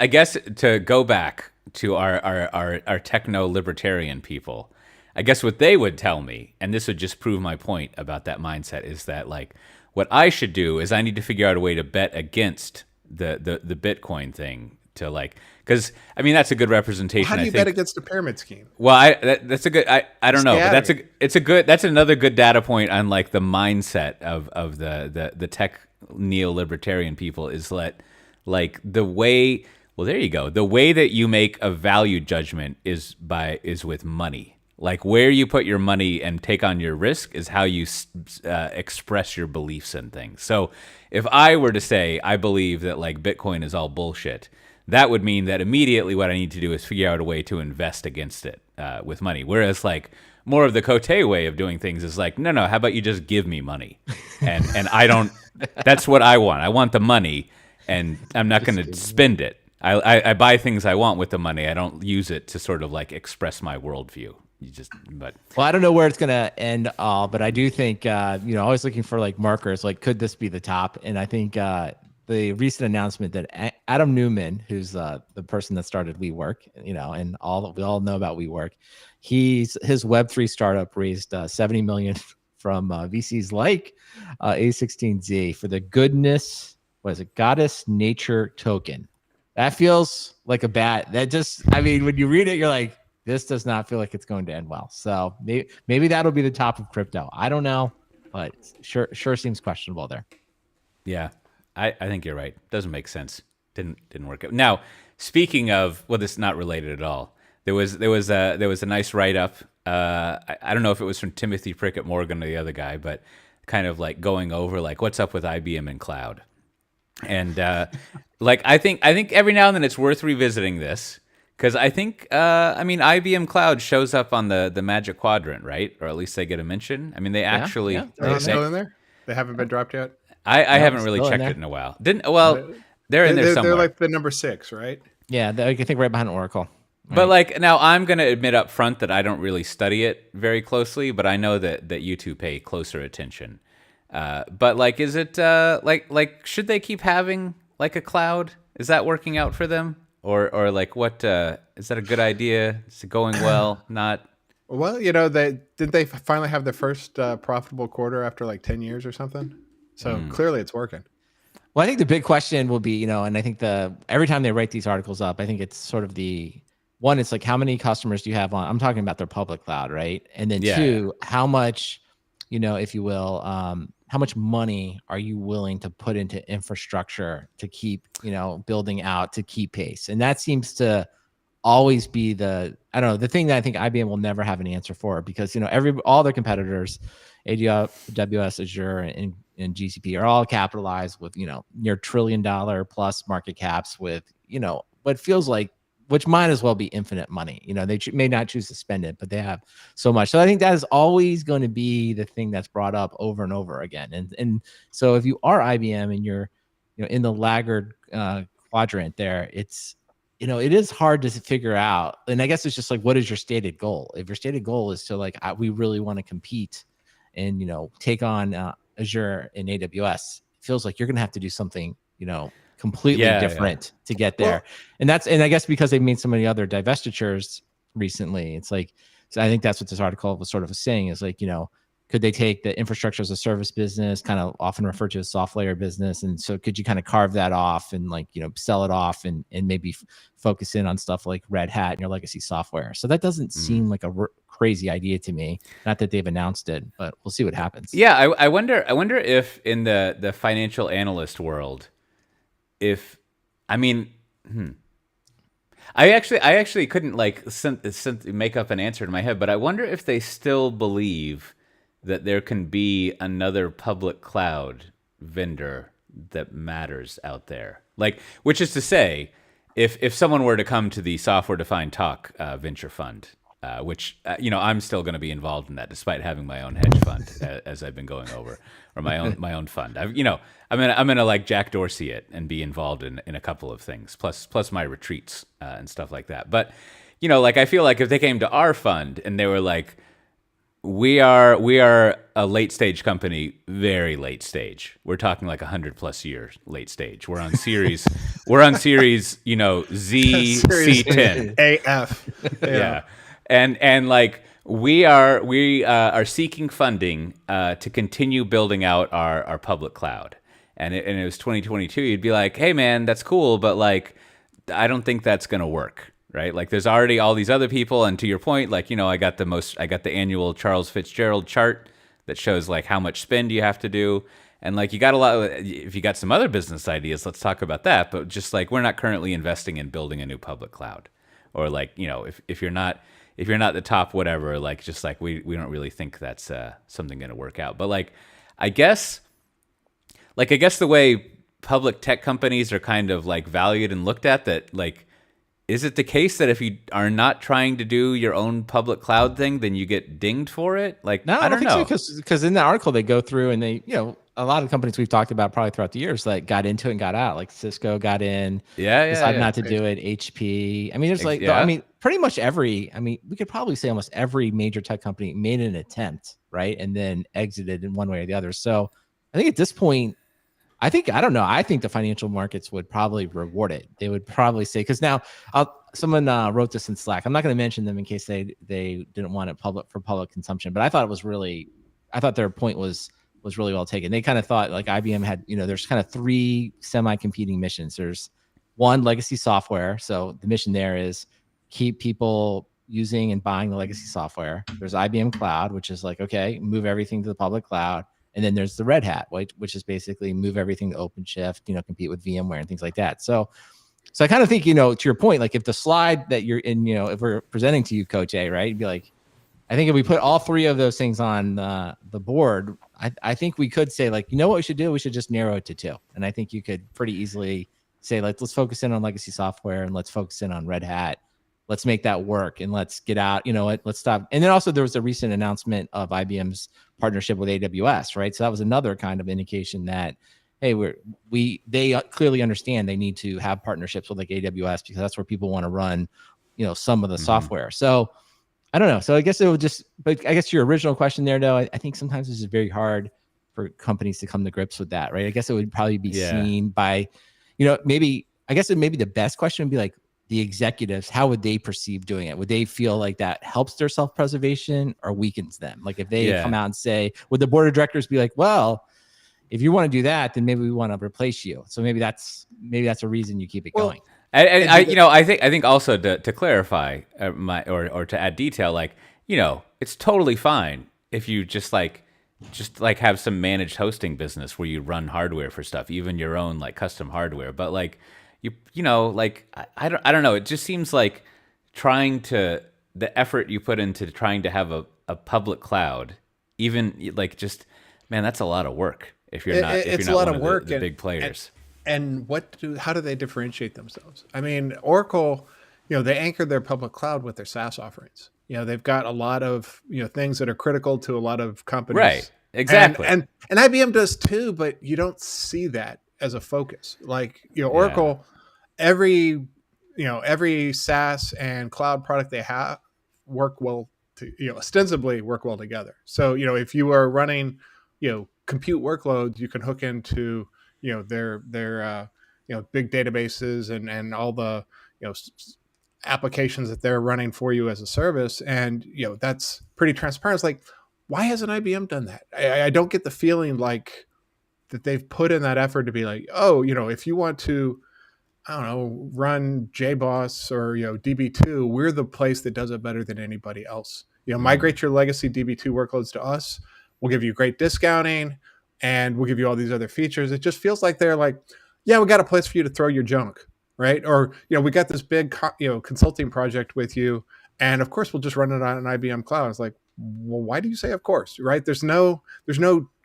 to go back to our techno libertarian people, I guess what they would tell me, and this would just prove my point about that mindset, is that like. What I should do is I need to figure out a way to bet against the Bitcoin thing to like, because I mean that's a good representation. How do you bet against the pyramid scheme? Well, that's a good. I don't know, but that's another good data point on like the mindset of the tech neo-libertarian people is like the way. Well, there you go. The way that you make a value judgment is with money. Like where you put your money and take on your risk is how you express your beliefs and things. So if I were to say I believe that like Bitcoin is all bullshit, that would mean that immediately what I need to do is figure out a way to invest against it with money. Whereas like more of the Cote way of doing things is like, no, how about you just give me money? And I don't, that's what I want. I want the money and I'm not going to spend it. I buy things I want with the money. I don't use it to sort of like express my worldview. Well, I don't know where it's gonna end all, but I do think always looking for like markers, like could this be the top? And I think the recent announcement that Adam Newman, who's the person that started WeWork, and we all know about WeWork, his Web3 startup raised 70 million from VCs like A16Z for the Goddess Nature token. That feels like a bat. When you read it, you're like, this does not feel like it's going to end well. So maybe that'll be the top of crypto. I don't know, but sure seems questionable there. Yeah, I think you're right. Doesn't make sense. Didn't work out. Now, speaking of, well, this is not related at all. There was a nice write up. I don't know if it was from Timothy Prickett Morgan or the other guy, but kind of like going over like what's up with IBM and cloud. And like I think every now and then it's worth revisiting this, because I think I mean IBM Cloud shows up on the Magic Quadrant, right? Or at least they get a mention. I mean they actually yeah. Are they still in there? They haven't been dropped yet. I No, haven't really still in checked there. it in a while. They're in there somewhere. They're like the number 6, right? Yeah, I think right behind Oracle. But like now, I'm gonna admit up front that I don't really study it very closely, but I know that you two pay closer attention. But like, is it like should they keep having like a cloud? Is that working out for them, or like what? Is that a good idea? Is it going well? Not. Well, you know, they finally have their first profitable quarter after like 10 years or something. So clearly, it's working. Well, I think the big question will be, and I think every time they write these articles up, I think it's sort of the one, it's like how many customers do you have on? I'm talking about their public cloud, right? And then two, how much, if you will, how much money are you willing to put into infrastructure to keep, building out to keep pace? And that seems to always be the thing that I think IBM will never have an answer for, because, all their competitors, AWS, Azure, and GCP are all capitalized with, near $1 trillion plus market caps with, what feels like, which might as well be infinite money. They may not choose to spend it, but they have so much. So I think that is always going to be the thing that's brought up over and over again. And so if you are IBM and you're, in the laggard quadrant there, it's, it is hard to figure out. And I guess it's just like, what is your stated goal? If your stated goal is to like, we really want to compete and, take on Azure and AWS, it feels like you're going to have to do something, completely different to get there. Well, and I guess because they've made so many other divestitures recently, it's like, so I think that's what this article was sort of saying is like, could they take the infrastructure as a service business, kind of often referred to as soft layer business? And so could you kind of carve that off and like, sell it off and maybe focus in on stuff like Red Hat and your legacy software? So that doesn't seem like a crazy idea to me. Not that they've announced it, but we'll see what happens. Yeah. I wonder if in the financial analyst world, I actually couldn't like make up an answer in my head, but I wonder if they still believe that there can be another public cloud vendor that matters out there. Like, which is to say, if someone were to come to the Software Defined Talk venture fund, which I'm still going to be involved in that, despite having my own hedge fund, as I've been going over, or my own fund. I'm gonna like Jack Dorsey it and be involved in a couple of things, plus my retreats and stuff like that. But like I feel like if they came to our fund and they were like, we are a late stage company, very late stage. We're talking like 100+ years late stage. We're on series Z C10 AF. Yeah. And like we are seeking funding to continue building out our public cloud. And it was 2022. You'd be like, hey man, that's cool, but like I don't think that's gonna work. Right, like there's already all these other people, and to your point, like I got the annual Charles Fitzgerald chart that shows like how much spend you have to do, and like you got a lot. If you got some other business ideas, let's talk about that. But just like we're not currently investing in building a new public cloud, or like if you're not the top whatever, like just like we don't really think that's something going to work out. But like I guess the way public tech companies are kind of like valued and looked at, that like. Is it the case that if you are not trying to do your own public cloud thing, then you get dinged for it? Like, no, I don't know. Because in the article they go through and they, a lot of companies we've talked about probably throughout the years that got into it and got out. Like Cisco got in, decided not to do it. HP. I mean, there's like, pretty much we could probably say almost every major tech company made an attempt, right, and then exited in one way or the other. So I think at this point, I think the financial markets would probably reward it. They would probably say, because now someone wrote this in Slack. I'm not going to mention them in case they didn't want it for public consumption, but I thought their point was really well taken. They kind of thought like IBM had, there's kind of 3 semi-competing missions. There's one, legacy software. So the mission there is keep people using and buying the legacy software. There's IBM Cloud, which is like, okay, move everything to the public cloud. And then there's the Red Hat, which is basically move everything to OpenShift, compete with VMware and things like that. So I kind of think, to your point, like if the slide that you're in, if we're presenting to you, Coach A, right, you'd be like, I think if we put all three of those things on the board, I think we could say, like, you know what we should do? We should just narrow it to two. And I think you could pretty easily say, like, let's focus in on legacy software and let's focus in on Red Hat. Let's make that work and let's get out, let's stop. And then also there was a recent announcement of IBM's partnership with AWS, right? So that was another kind of indication that, hey, they clearly understand they need to have partnerships with like AWS because that's where people want to run, some of the software. So I don't know. So I guess but I guess your original question there, though, I think sometimes it's just very hard for companies to come to grips with that, right? I guess it would probably be seen by, maybe the best question would be like the executives, how would they perceive doing it? Would they feel like that helps their self-preservation or weakens them? Like if they come out and say, would the board of directors be like, well, if you want to do that, then maybe we want to replace you. So maybe that's a reason you keep it going. And I think also to clarify or to add detail, like, it's totally fine if you just have some managed hosting business where you run hardware for stuff, even your own like custom hardware. But like I don't know. It just seems like the effort you put into trying to have a public cloud, even like just, man, that's a lot of work if you're not one of the big players. And how do they differentiate themselves? I mean, Oracle, they anchored their public cloud with their SaaS offerings. They've got a lot of, things that are critical to a lot of companies. Right. Exactly. And IBM does too, but you don't see that as a focus. Like, Oracle, every SaaS and cloud product they have work well ostensibly work well together. So, if you are running, compute workloads, you can hook into their big databases and all the applications that they're running for you as a service, and that's pretty transparent. It's like, why hasn't IBM done that? I don't get the feeling like that they've put in that effort to be like, oh, if you want to, I don't know, run JBoss or DB2, we're the place that does it better than anybody else. Migrate your legacy DB2 workloads to us. We'll give you great discounting. And we'll give you all these other features. It just feels like they're like, yeah, we got a place for you to throw your junk, right? Or, we got this big, consulting project with you. And of course, we'll just run it on an IBM cloud. It's like, well, why do you say of course, right? There's no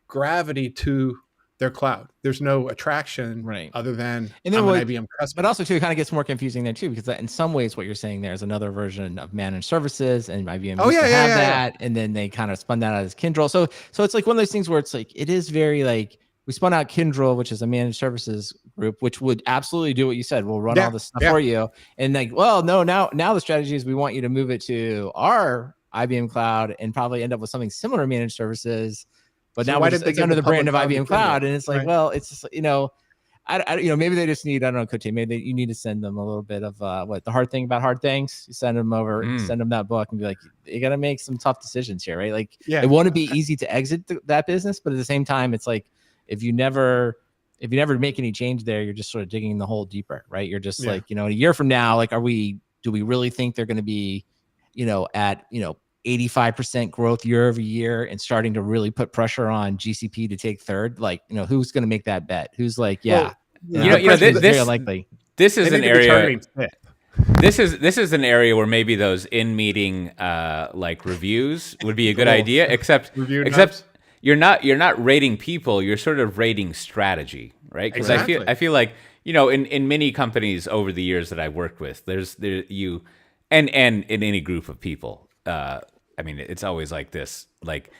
gravity to their cloud. There's no attraction other than and then I'm an IBM customer. But also too, it kind of gets more confusing there too, because in some ways what you're saying there is another version of managed services, and IBM used to have that. And then they kind of spun that out as Kyndryl. So it's like one of those things where it's like, it is very like, we spun out Kyndryl, which is a managed services group, which would absolutely do what you said. We'll run all this stuff for you. And like, well, no, now the strategy is we want you to move it to our IBM cloud and probably end up with something similar to managed services. But so now it's under the brand of IBM Cloud, and it's like, well, it's just, maybe they just need, I don't know, Cote, maybe you need to send them a little bit of the hard thing about hard things. You send them over, send them that book, and be like, you got to make some tough decisions here, right? Like, it won't be easy to exit that business, but at the same time, it's like if you never make any change there, you're just sort of digging the hole deeper, right? You're just like, a year from now, like, do we really think they're going to be, at 85% growth year over year and starting to really put pressure on GCP to take third? Like, who's going to make that bet? Who's like, this very unlikely. This is an area. This is an area where maybe those in-meeting like reviews would be a good idea. Except you're not rating people. You're sort of rating strategy, right? Because I feel like in many companies over the years that I've worked with, and in any group of people. I mean, it's always like this. Like,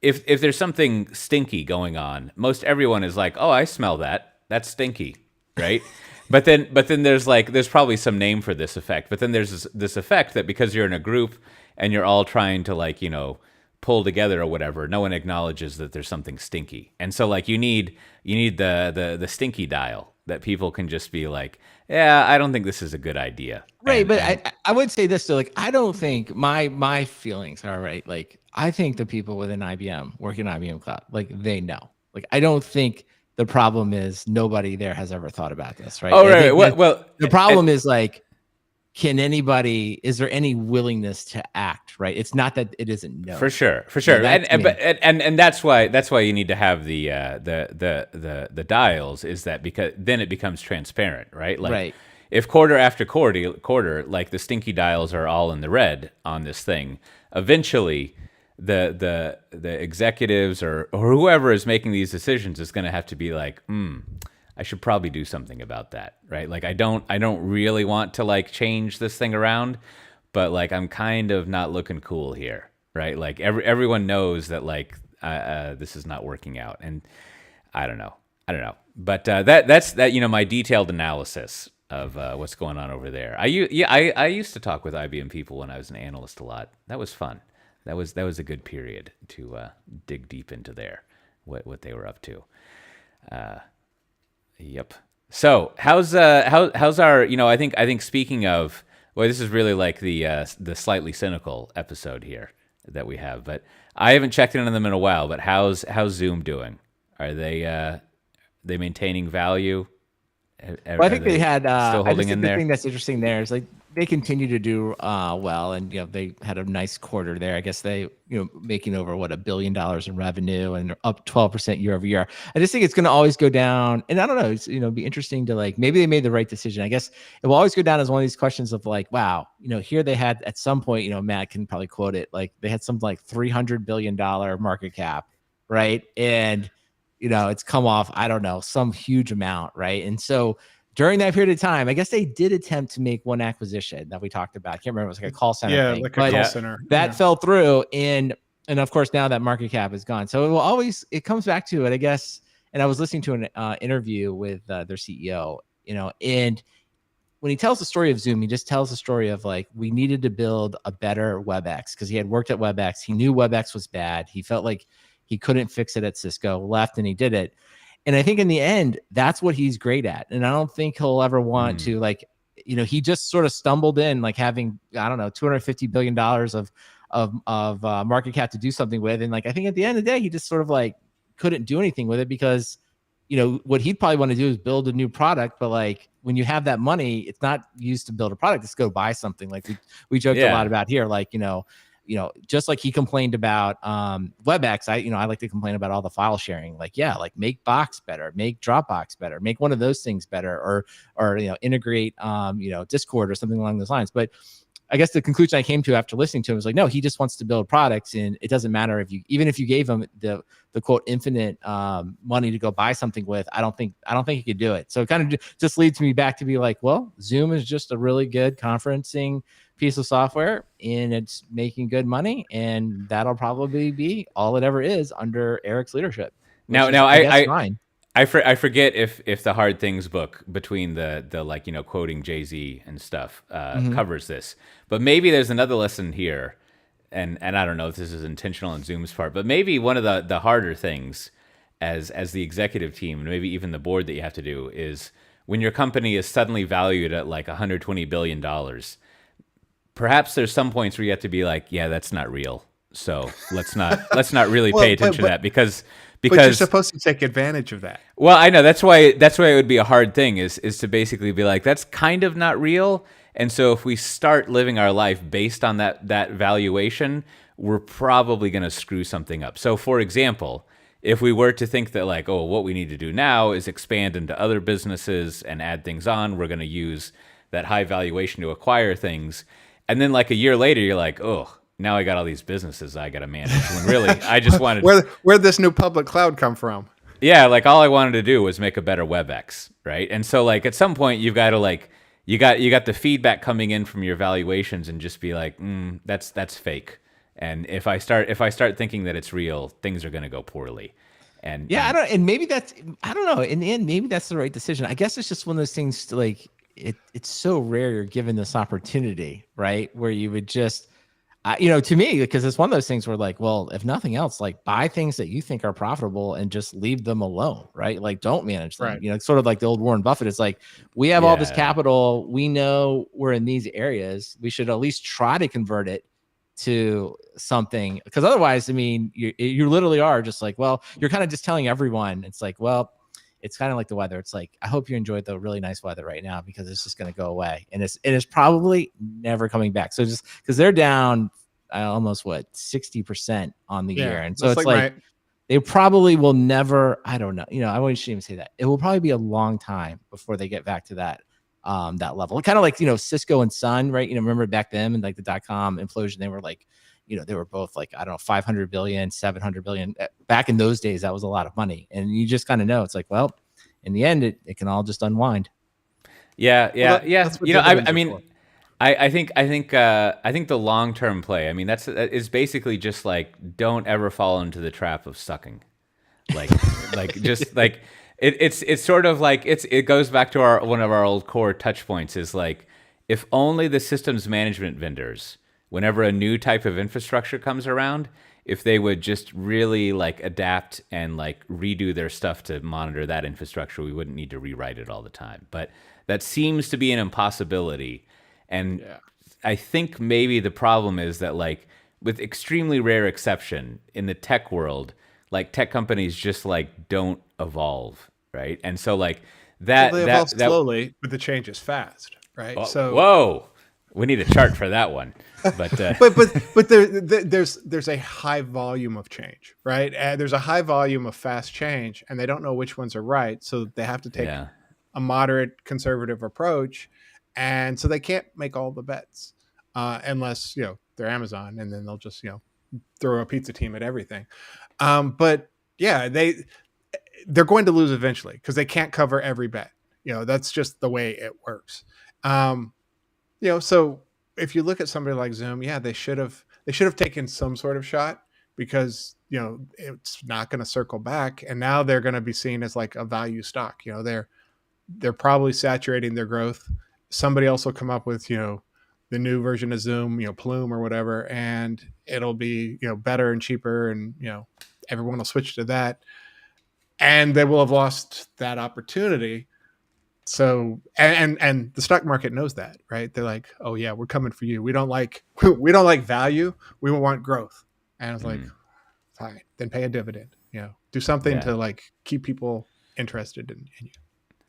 if there's something stinky going on, most everyone is like, "Oh, I smell that. That's stinky," right? but then there's probably some name for this effect. But then there's this effect that because you're in a group and you're all trying to pull together or whatever, no one acknowledges that there's something stinky, and so like you need the stinky dial that people can just be like, yeah, I don't think this is a good idea. Right. But I would say this though, like, I don't think my feelings are right. Like, I think the people within IBM working on IBM Cloud, like, they know. Like, I don't think the problem is nobody there has ever thought about this. Right. Oh, right. Well, the problem is like, is there any willingness to act? Right. It's not that it isn't known. For sure. And that's why you need to have the dials, is that because then it becomes transparent, right? Like, right. if quarter after quarter, like the stinky dials are all in the red on this thing, eventually the executives or whoever is making these decisions is going to have to be like, I should probably do something about that, right? Like I don't really want to like change this thing around, but like I'm kind of not looking cool here, right? Like everyone knows that like this is not working out, and I don't know. But that's my detailed analysis of what's going on over there. I used to talk with IBM people when I was an analyst a lot. That was fun. That was a good period to dig deep into what they were up to. Yep. So how's our I think speaking of, well, this is really like the slightly cynical episode here that we have, but I haven't checked in on them in a while. But how's Zoom doing? Are they maintaining value? Well, I think they had still holding in the there. thing that's interesting there is like they continue to do well, and they had a nice quarter there. I guess they making over $1 billion in revenue and up 12% year over year. I just think it's going to always go down, and I don't know. It's be interesting to like maybe they made the right decision. I guess it will always go down as one of these questions of like, wow, here they had at some point, Matt can probably quote it, like they had something like $300 billion market cap, right? And it's come off, I don't know, some huge amount, right? And so during that period of time, I guess they did attempt to make one acquisition that we talked about. I can't remember. It was like a call center thing. Like a call center. That fell through, and of course now that market cap is gone. So it comes back to it, I guess. And I was listening to an interview with their CEO, and when he tells the story of Zoom, he just tells the story of like, we needed to build a better WebEx because he had worked at WebEx. He knew WebEx was bad. He felt like he couldn't fix it at Cisco, left, and he did it. And I think in the end, that's what he's great at. And I don't think he'll ever want to he just sort of stumbled in like having, I don't know, $250 billion of market cap to do something with. And like, I think at the end of the day, he just sort of like couldn't do anything with it because, what he'd probably want to do is build a new product. But like when you have that money, it's not used to build a product. It's go buy something. Like we joked a lot about here, like, just like he complained about WebEx, I like to complain about all the file sharing. Like, make Box better, make Dropbox better, make one of those things better, or integrate Discord or something along those lines. But I guess the conclusion I came to after listening to him was like, no, he just wants to build products, and it doesn't matter even if you gave him the quote infinite money to go buy something with. I don't think he could do it. So it kind of just leads me back to be like, well, Zoom is just a really good conferencing piece of software, and it's making good money, and that'll probably be all it ever is under Eric's leadership. I forget if the Hard Things book between the like quoting Jay-Z and stuff covers this, but maybe there's another lesson here, and I don't know if this is intentional on Zoom's part, but maybe one of the harder things as the executive team and maybe even the board that you have to do is when your company is suddenly valued at like $120 billion. Perhaps there's some points where you have to be like, yeah, that's not real. So let's not really pay attention to that because you're supposed to take advantage of that. Well, I know that's why it would be a hard thing is to basically be like, that's kind of not real. And so if we start living our life based on that valuation, we're probably going to screw something up. So for example, if we were to think that like, oh, what we need to do now is expand into other businesses and add things on, we're going to use that high valuation to acquire things. And then like a year later, you're like, oh, now I got all these businesses I got to manage. When really, I just wanted where'd this new public cloud come from? Yeah, like all I wanted to do was make a better WebEx, right? And so like at some point, you've got to like you got the feedback coming in from your valuations and just be like, that's fake. And if I start thinking that it's real, things are going to go poorly. And I don't know. In the end, maybe that's the right decision. I guess it's just one of those things to like. It's so rare you're given this opportunity, right? Where you would just, to me, because it's one of those things where like, well, if nothing else, like buy things that you think are profitable and just leave them alone, right? Like don't manage them. Right. Sort of like the old Warren Buffett. It's like, we have all this capital. We know we're in these areas. We should at least try to convert it to something. Because otherwise, I mean, you literally are just like, well, you're kind of just telling everyone. It's like, well, it's kind of like the weather. It's like, I hope you enjoyed the really nice weather right now because it's just going to go away. And it is probably never coming back. So just because they're down almost 60% on the year. And so it's like they probably will never, I don't know. I shouldn't even say that. It will probably be a long time before they get back to that that level. Kind of like, Cisco and Sun, right? Remember back then and like the .com implosion, they were like, they were both like, I don't know, 500 billion, 700 billion. Back in those days, that was a lot of money. And you just kind of know, it's like, well, in the end, it can all just unwind. Yeah. Well, Yeah. that's what I dividends are mean, for. I think the long-term play, I mean, that is basically just like, don't ever fall into the trap of sucking. Like, just like, it's sort of like, it goes back to one of our old core touch points is like, if only the systems management vendors, whenever a new type of infrastructure comes around, if they would just really like adapt and like redo their stuff to monitor that infrastructure, we wouldn't need to rewrite it all the time. But that seems to be an impossibility. And I think maybe the problem is that, like, with extremely rare exception in the tech world, like tech companies just like don't evolve, right? And so like that Well, they evolve slowly, but the change is fast, right? Whoa, we need a chart for that one. But but there's a high volume of change, right? There's a high volume of fast change, and they don't know which ones are right, so they have to take a moderate conservative approach, and so they can't make all the bets unless they're Amazon, and then they'll just throw a pizza team at everything. But yeah, they're going to lose eventually because they can't cover every bet. That's just the way it works. So if you look at somebody like Zoom, they should have taken some sort of shot because it's not going to circle back, and now they're going to be seen as like a value stock. They're probably saturating their growth. Somebody else will come up with the new version of Zoom, Plume or whatever, and it'll be better and cheaper, and everyone will switch to that, and they will have lost that opportunity. So and the stock market knows that, right? They're like, oh yeah, we're coming for you. We don't like value. We want growth. And it's like, fine, then pay a dividend. Do something to like keep people interested in you.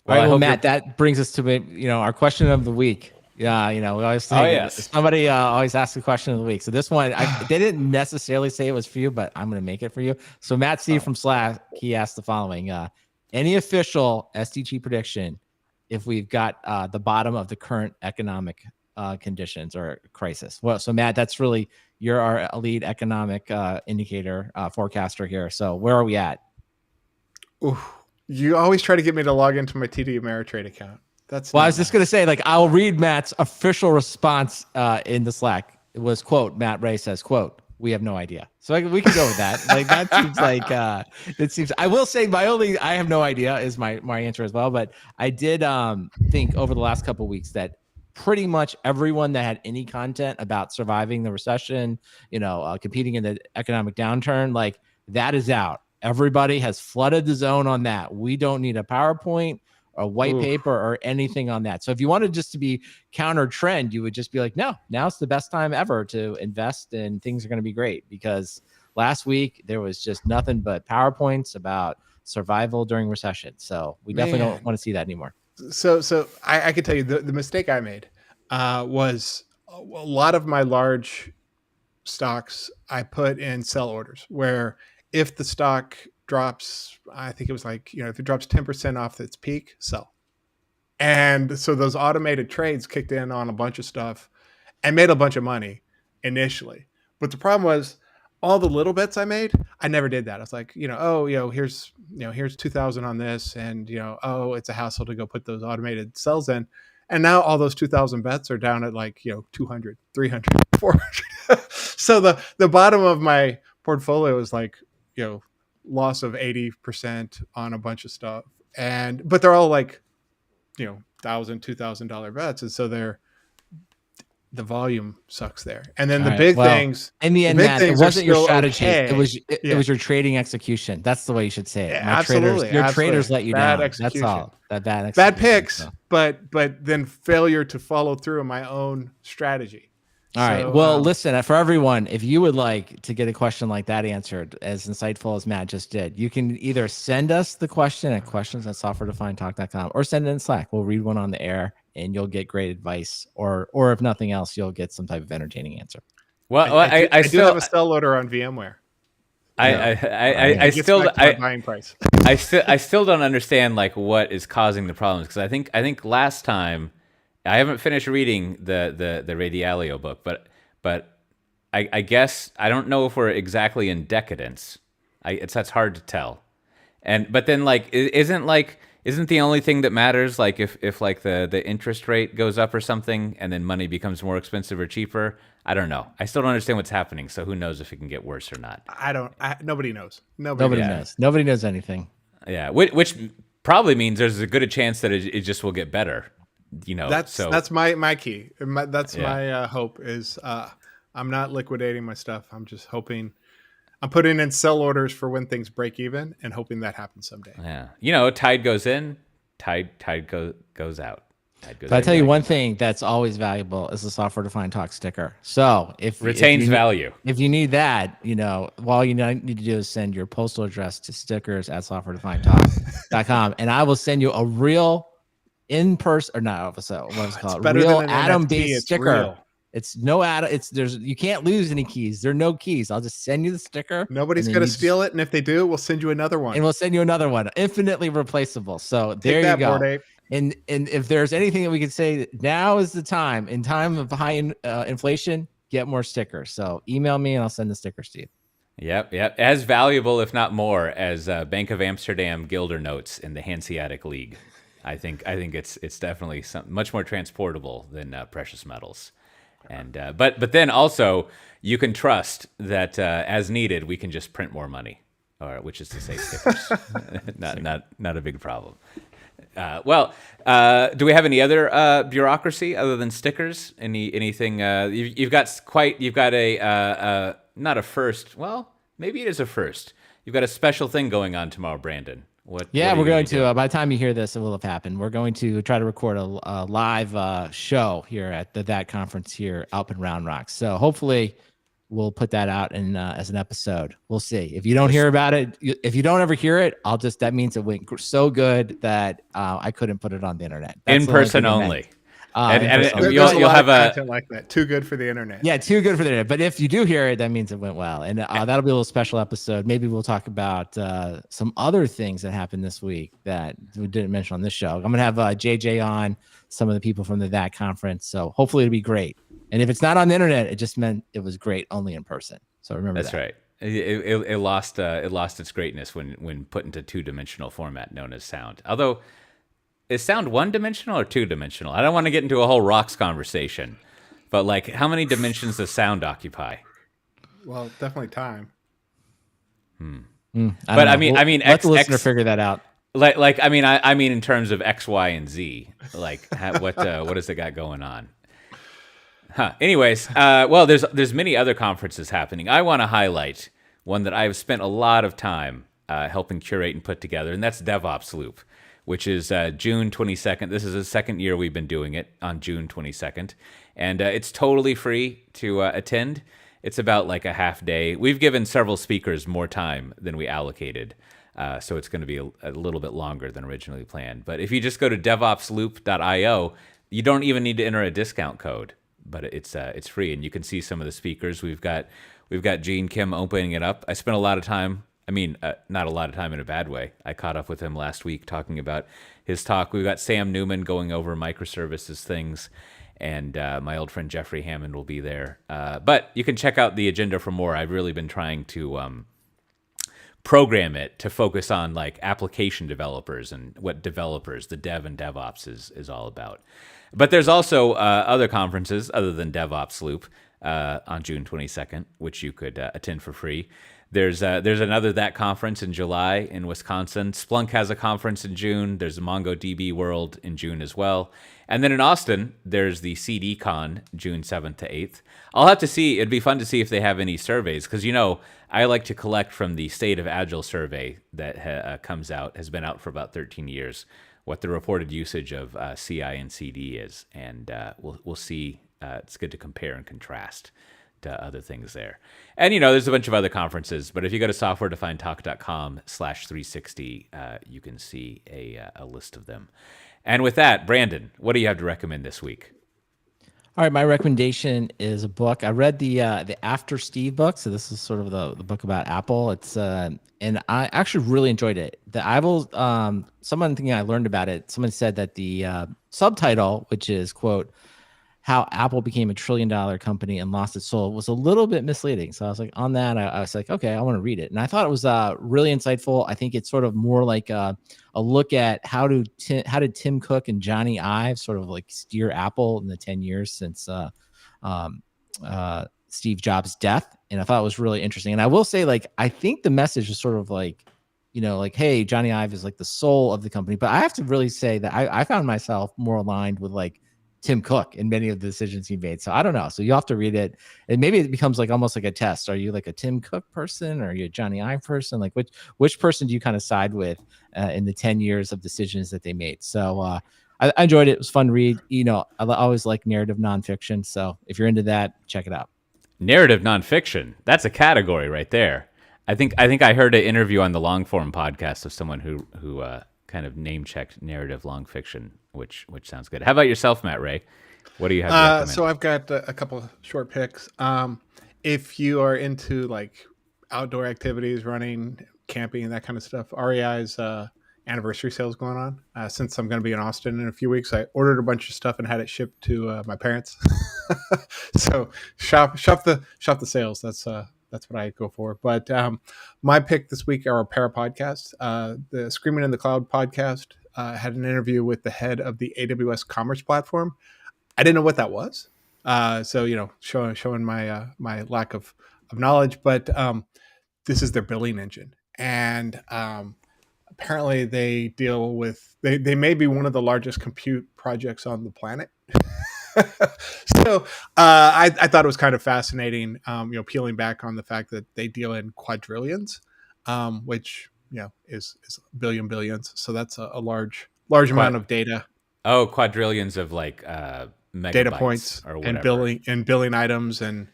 All right, well, Matt, that brings us to our question of the week. Yeah, we always think somebody always asks the question of the week. So this one, they didn't necessarily say it was for you, but I'm going to make it for you. So Matt C from Slack, he asked the following: any official SDG prediction if we've got the bottom of the current economic conditions or crisis? Well, so Matt, that's really, you're our lead economic indicator forecaster here. So where are we at? Ooh, you always try to get me to log into my TD Ameritrade account. I was just going to say, like, I'll read Matt's official response in the Slack. It was, quote, Matt Ray says, quote, we have no idea. So we can go with that. Like, that seems like, I will say I have no idea is my answer as well. But I did think over the last couple of weeks that pretty much everyone that had any content about surviving the recession, competing in the economic downturn, like, that is out. Everybody has flooded the zone on that. We don't need a PowerPoint, a white paper, or anything on that. So if you wanted just to be counter trend, you would just be like, no, now's the best time ever to invest and things are going to be great, because last week there was just nothing but PowerPoints about survival during recession. So we definitely don't want to see that anymore. So I can tell you the mistake I made was a lot of my large stocks I put in sell orders, where if the stock drops, I think it was like, if it drops 10% off its peak, sell. And so those automated trades kicked in on a bunch of stuff and made a bunch of money initially. But the problem was all the little bets I made, I never did that. I was like, here's 2,000 on this, and it's a hassle to go put those automated sells in. And now all those 2,000 bets are down at like 200, 300, 400. So the bottom of my portfolio is like loss of 80% on a bunch of stuff, but they're all like $1,000, $2,000 bets, and so the volume sucks there. And then things in the end, Matt, it wasn't your strategy. Okay. It was your trading execution. That's the way you should say it. Absolutely. Traders let you down. Execution. That's all. Bad picks, so. but then failure to follow through on my own strategy. All right. Well, listen, for everyone, if you would like to get a question like that answered, as insightful as Matt just did, you can either send us the question at questions@softwaredefinedtalk.com or send it in Slack. We'll read one on the air and you'll get great advice, or if nothing else, you'll get some type of entertaining answer. Well, I still have a sell loader on VMware. I still don't understand like what is causing the problems, because I think last time I haven't finished reading the Radialio book, but I guess I don't know if we're exactly in decadence. That's hard to tell. But then like isn't the only thing that matters like if like the interest rate goes up or something and then money becomes more expensive or cheaper? I don't know. I still don't understand what's happening, so who knows if it can get worse or not. Nobody knows. Nobody knows. Nobody knows anything. Yeah, which probably means there's a good chance that it just will get better. That's my key. My hope is I'm not liquidating my stuff. I'm just hoping. I'm putting in sell orders for when things break even and hoping that happens someday. Yeah, tide goes in, tide goes out. But I tell you one thing that's always valuable is the software-defined talk sticker. So if retains value, if you need that, all you need to do is send your postal address to stickers@softwaredefinedtalk.com, and I will send you a real in-person or not. So what's it called? Real atom-based sticker. Real. It's no atom. You can't lose any keys. There are no keys. I'll just send you the sticker. Nobody's gonna steal it, and if they do, we'll send you another one. And we'll send you another one, infinitely replaceable. So there you go. And if there's anything that we could say, now is the time. In time of high inflation, get more stickers. So email me and I'll send the stickers to you. Yep. As valuable, if not more, as Bank of Amsterdam Guilder notes in the Hanseatic League. I think it's definitely much more transportable than precious metals. And but then also you can trust that as needed we can just print more money, which is to say stickers. not a big problem. Do we have any other bureaucracy other than stickers? Anything? You've got a not a first. Well, maybe it is a first. You've got a special thing going on tomorrow, Brandon. What we're going to. By the time you hear this, it will have happened. We're going to try to record a live show here at that conference here up in Round Rock. So hopefully we'll put that out as an episode. We'll see. If you don't hear about it, if you don't ever hear it, that means it went so good that I couldn't put it on the internet. That's in person only. And you'll have a content like that. Too good for the internet. Yeah, too good for the internet. But if you do hear it, that means it went well. And that'll be a little special episode. Maybe we'll talk about some other things that happened this week that we didn't mention on this show. I'm going to have JJ on, some of the people from the conference. So hopefully it'll be great. And if it's not on the internet, it just meant it was great only in person. So remember that's right. It lost its greatness when put into two-dimensional format known as sound. Although, is sound one-dimensional or two-dimensional? I don't want to get into a whole rocks conversation, but like, how many dimensions does sound occupy? Well, definitely time. I mean, let the listener figure that out. I mean, in terms of X, Y, and Z. Like, what has it got going on? Anyways, there's many other conferences happening. I want to highlight one that I've spent a lot of time helping curate and put together, and that's Devops Loop, which is June 22nd. This is the second year we've been doing it on June 22nd. And it's totally free to attend. It's about like a half day. We've given several speakers more time than we allocated. So it's going to be a little bit longer than originally planned. But if you just go to devopsloop.io, you don't even need to enter a discount code. But it's free, and you can see some of the speakers. We've got Gene Kim opening it up. I spent a lot of time. I mean, not a lot of time in a bad way. I caught up with him last week talking about his talk. We've got Sam Newman going over microservices things, and my old friend Jeffrey Hammond will be there. But you can check out the agenda for more. I've really been trying to program it to focus on like application developers and what developers, the dev and DevOps is all about. But there's also other conferences other than Devops Loop on June 22nd, which you could attend for free. There's another conference in July in Wisconsin. Splunk has a conference in June. There's a MongoDB World in June as well. And then in Austin, there's the CDCon, June 7th to 8th. I'll have to see. It'd be fun to see if they have any surveys, because, I like to collect from the State of Agile survey that comes out, has been out for about 13 years, what the reported usage of CI and CD is. And we'll see. It's good to compare and contrast to other things there. And, there's a bunch of other conferences, but if you go to softwaredefinedtalk.com/360, you can see a list of them. And with that, Brandon, what do you have to recommend this week? All right, my recommendation is a book. I read the After Steve book, so this is sort of the book about Apple. It's and I actually really enjoyed it. The Apple, someone thinking I learned about it. Someone said that the subtitle, which is quote, "How Apple Became a $1 trillion company and Lost its Soul," was a little bit misleading. So I was like, on that, I was like, okay, I want to read it, and I thought it was really insightful. I think it's sort of more like a look at how did Tim Cook and Johnny Ive sort of like steer Apple in the 10 years since um, Steve Jobs' death, and I thought it was really interesting. And I will say, like, I think the message is sort of like, like, hey, Johnny Ive is like the soul of the company, but I have to really say that I found myself more aligned with like Tim Cook in many of the decisions he made. So I don't know. So you have to read it, and maybe it becomes like almost like a test. Are you like a Tim Cook person, or are you a Johnny Ive person? Like which person do you kind of side with in the 10 years of decisions that they made? So I enjoyed it. It was a fun read. I always like narrative nonfiction. So if you're into that, check it out. Narrative nonfiction. That's a category right there. I think I heard an interview on the Longform podcast of someone who kind of name checked narrative long fiction, which sounds good. How about yourself, Matt Ray? What do you have to recommend? So I've got a couple of short picks. If you are into like outdoor activities, running, camping, and that kind of stuff, REI's anniversary sale is going on. Since I'm going to be in Austin in a few weeks, I ordered a bunch of stuff and had it shipped to my parents. So shop the sales. That's what I go for. But my pick this week are a pair of podcasts. The Screaming in the Cloud podcast had an interview with the head of the AWS Commerce Platform. I didn't know what that was. So showing my my lack of knowledge. But this is their billing engine, and apparently they deal with they may be one of the largest compute projects on the planet. So I thought it was kind of fascinating, peeling back on the fact that they deal in quadrillions, which is billions. So that's a large amount of data. Oh, quadrillions of like megabytes Data points or whatever. and billing items, and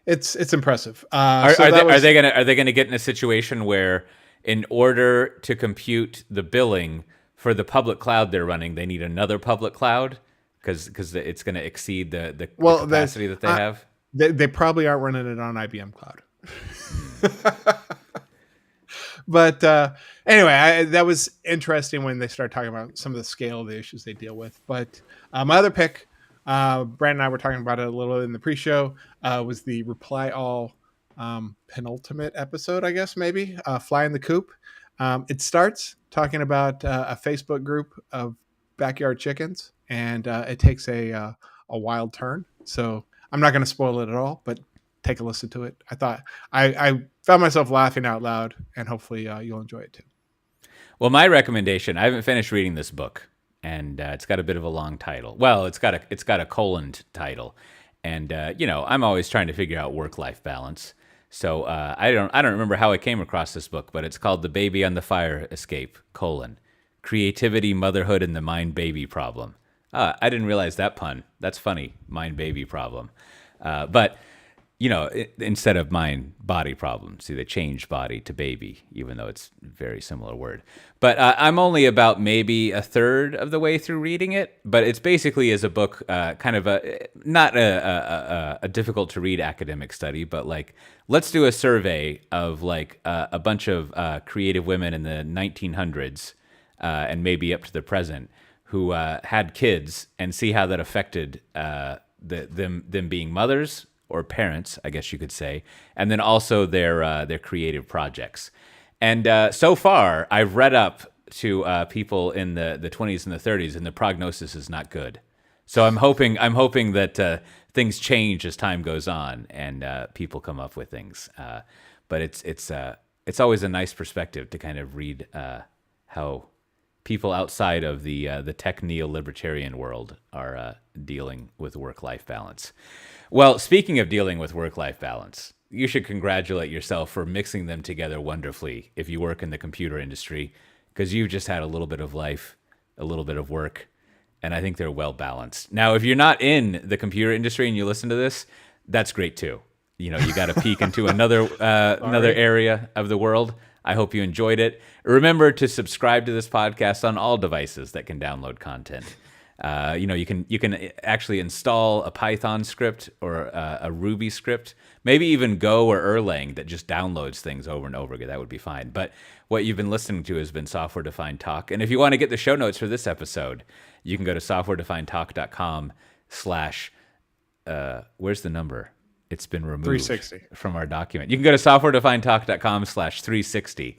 it's impressive. Are they gonna get in a situation where in order to compute the billing for the public cloud they're running, they need another public cloud? Because it's going to exceed the capacity that they have. They probably aren't running it on IBM Cloud. But anyway, that was interesting when they started talking about some of the scale of the issues they deal with. But my other pick, Brandon and I were talking about it a little in the pre-show, was the Reply All penultimate episode, I guess, maybe, Fly in the Coop. It starts talking about a Facebook group of backyard chickens, and it takes a wild turn. So I'm not going to spoil it at all, but take a listen to it. I thought I found myself laughing out loud, and hopefully you'll enjoy it too. Well, my recommendation, I haven't finished reading this book, and it's got a bit of a long title. Well, it's got a colon title, and I'm always trying to figure out work-life balance. So I don't remember how I came across this book, but it's called The Baby on the Fire Escape: Creativity, Motherhood, and the Mind Baby Problem. I didn't realize that pun. That's funny. Mind baby problem. But, instead of mind body problem, see, they changed body to baby, even though it's a very similar word. But I'm only about maybe a third of the way through reading it. But it's basically as a book, kind of not a difficult to read academic study, but like, let's do a survey of like a bunch of creative women in the 1900s and maybe up to the present, who had kids, and see how that affected them being mothers or parents, I guess you could say, and then also their creative projects. And so far, I've read up to people in the 20s and the 30s, and the prognosis is not good. So I'm hoping that things change as time goes on, and people come up with things. But it's always a nice perspective to kind of read how people outside of the tech neo-libertarian world are dealing with work-life balance. Well, speaking of dealing with work-life balance, you should congratulate yourself for mixing them together wonderfully if you work in the computer industry, because you've just had a little bit of life, a little bit of work, and I think they're well-balanced. Now, if you're not in the computer industry and you listen to this, that's great too. You got to peek into another area of the world. I hope you enjoyed it. Remember to subscribe to this podcast on all devices that can download content. You can actually install a Python script or a Ruby script, maybe even Go or Erlang that just downloads things over and over again. That would be fine. But what you've been listening to has been Software Defined Talk. And if you want to get the show notes for this episode, you can go to softwaredefinedtalk.com/ where's the number? It's been removed 360 from our document. You can go to softwaredefinedtalk.com/360.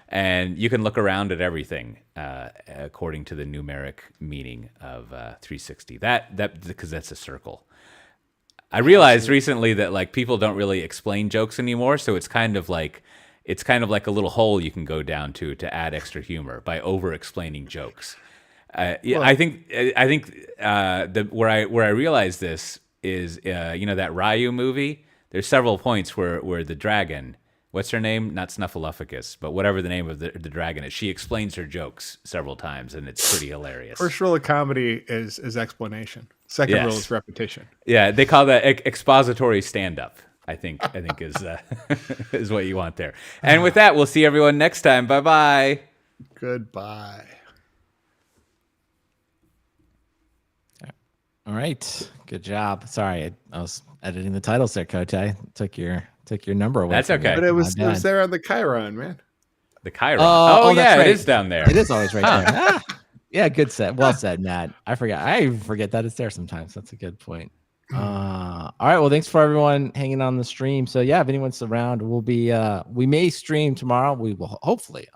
And you can look around at everything according to the numeric meaning of 360. That because that's a circle. I realized recently that like people don't really explain jokes anymore, so it's kind of like a little hole you can go down to add extra humor by over explaining jokes. I think where I realized this is that Ryu movie. There's several points where the dragon. What's her name? Not Snuffleupagus, but whatever the name of the dragon is. She explains her jokes several times, and it's pretty hilarious. First rule of comedy is explanation. Second rule is repetition. Yeah, they call that expository stand-up. I think is is what you want there. And with that, we'll see everyone next time. Bye-bye. Goodbye. All right. Good job. Sorry, I was editing the titles there, Cote. Took your number away. That's okay. But it was there on the Chiron, man. The Chiron. Oh yeah, right. It is down there. It is always right there. Yeah, good set. Well said, Matt. I even forget that it's there sometimes. That's a good point. All right. Well, thanks for everyone hanging on the stream. So yeah, if anyone's around, we may stream tomorrow. We will hopefully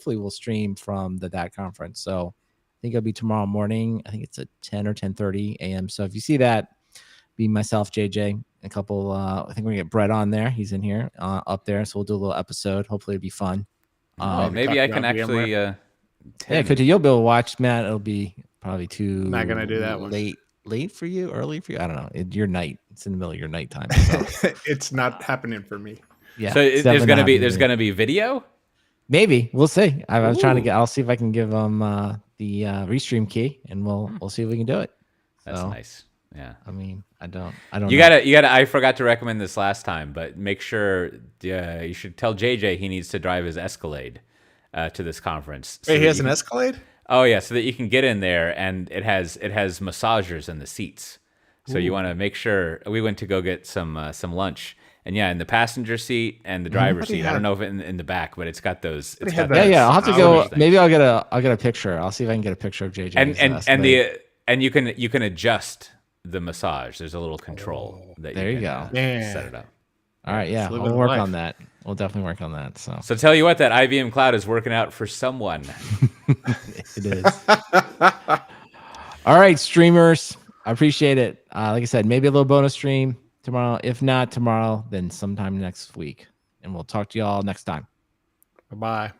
we'll stream from the DAT conference. So I think it'll be tomorrow morning. I think it's at 10 or 10:30 a.m. So if you see that, be myself, JJ, a couple. I think we're gonna get Brett on there. He's in here, up there. So we'll do a little episode. Hopefully it'll be fun. Maybe I can actually. Yeah, because you'll be able to watch, Matt. It'll be probably too. Not gonna do that one. Late for you, early for you. I don't know. Your night. It's in the middle of your nighttime. So. It's not happening for me. Yeah. So there's gonna be video. Maybe we'll see. I was trying to get. I'll see if I can give them the restream key, and we'll see if we can do it. That's nice. Yeah. I mean, I don't. You gotta. I forgot to recommend this last time, but make sure you should tell JJ he needs to drive his Escalade to this conference. Wait, he has an Escalade? Oh yeah, so that you can get in there, and it has massagers in the seats. So you want to make sure. We went to go get some lunch, and yeah, in the passenger seat and the driver's seat. I don't know if in the back, but it's got those. It's got yeah. I'll have to go. Maybe I'll get a picture. I'll see if I can get a picture of JJ. And you can adjust the massage. There's a little control that there you can go. Set it up. All right, yeah, we'll work on that. We'll definitely work on that. So tell you what, that IBM Cloud is working out for someone. It is. All right, streamers, I appreciate it. Like I said, maybe a little bonus stream tomorrow. If not tomorrow, then sometime next week. And we'll talk to you all next time. Bye-bye.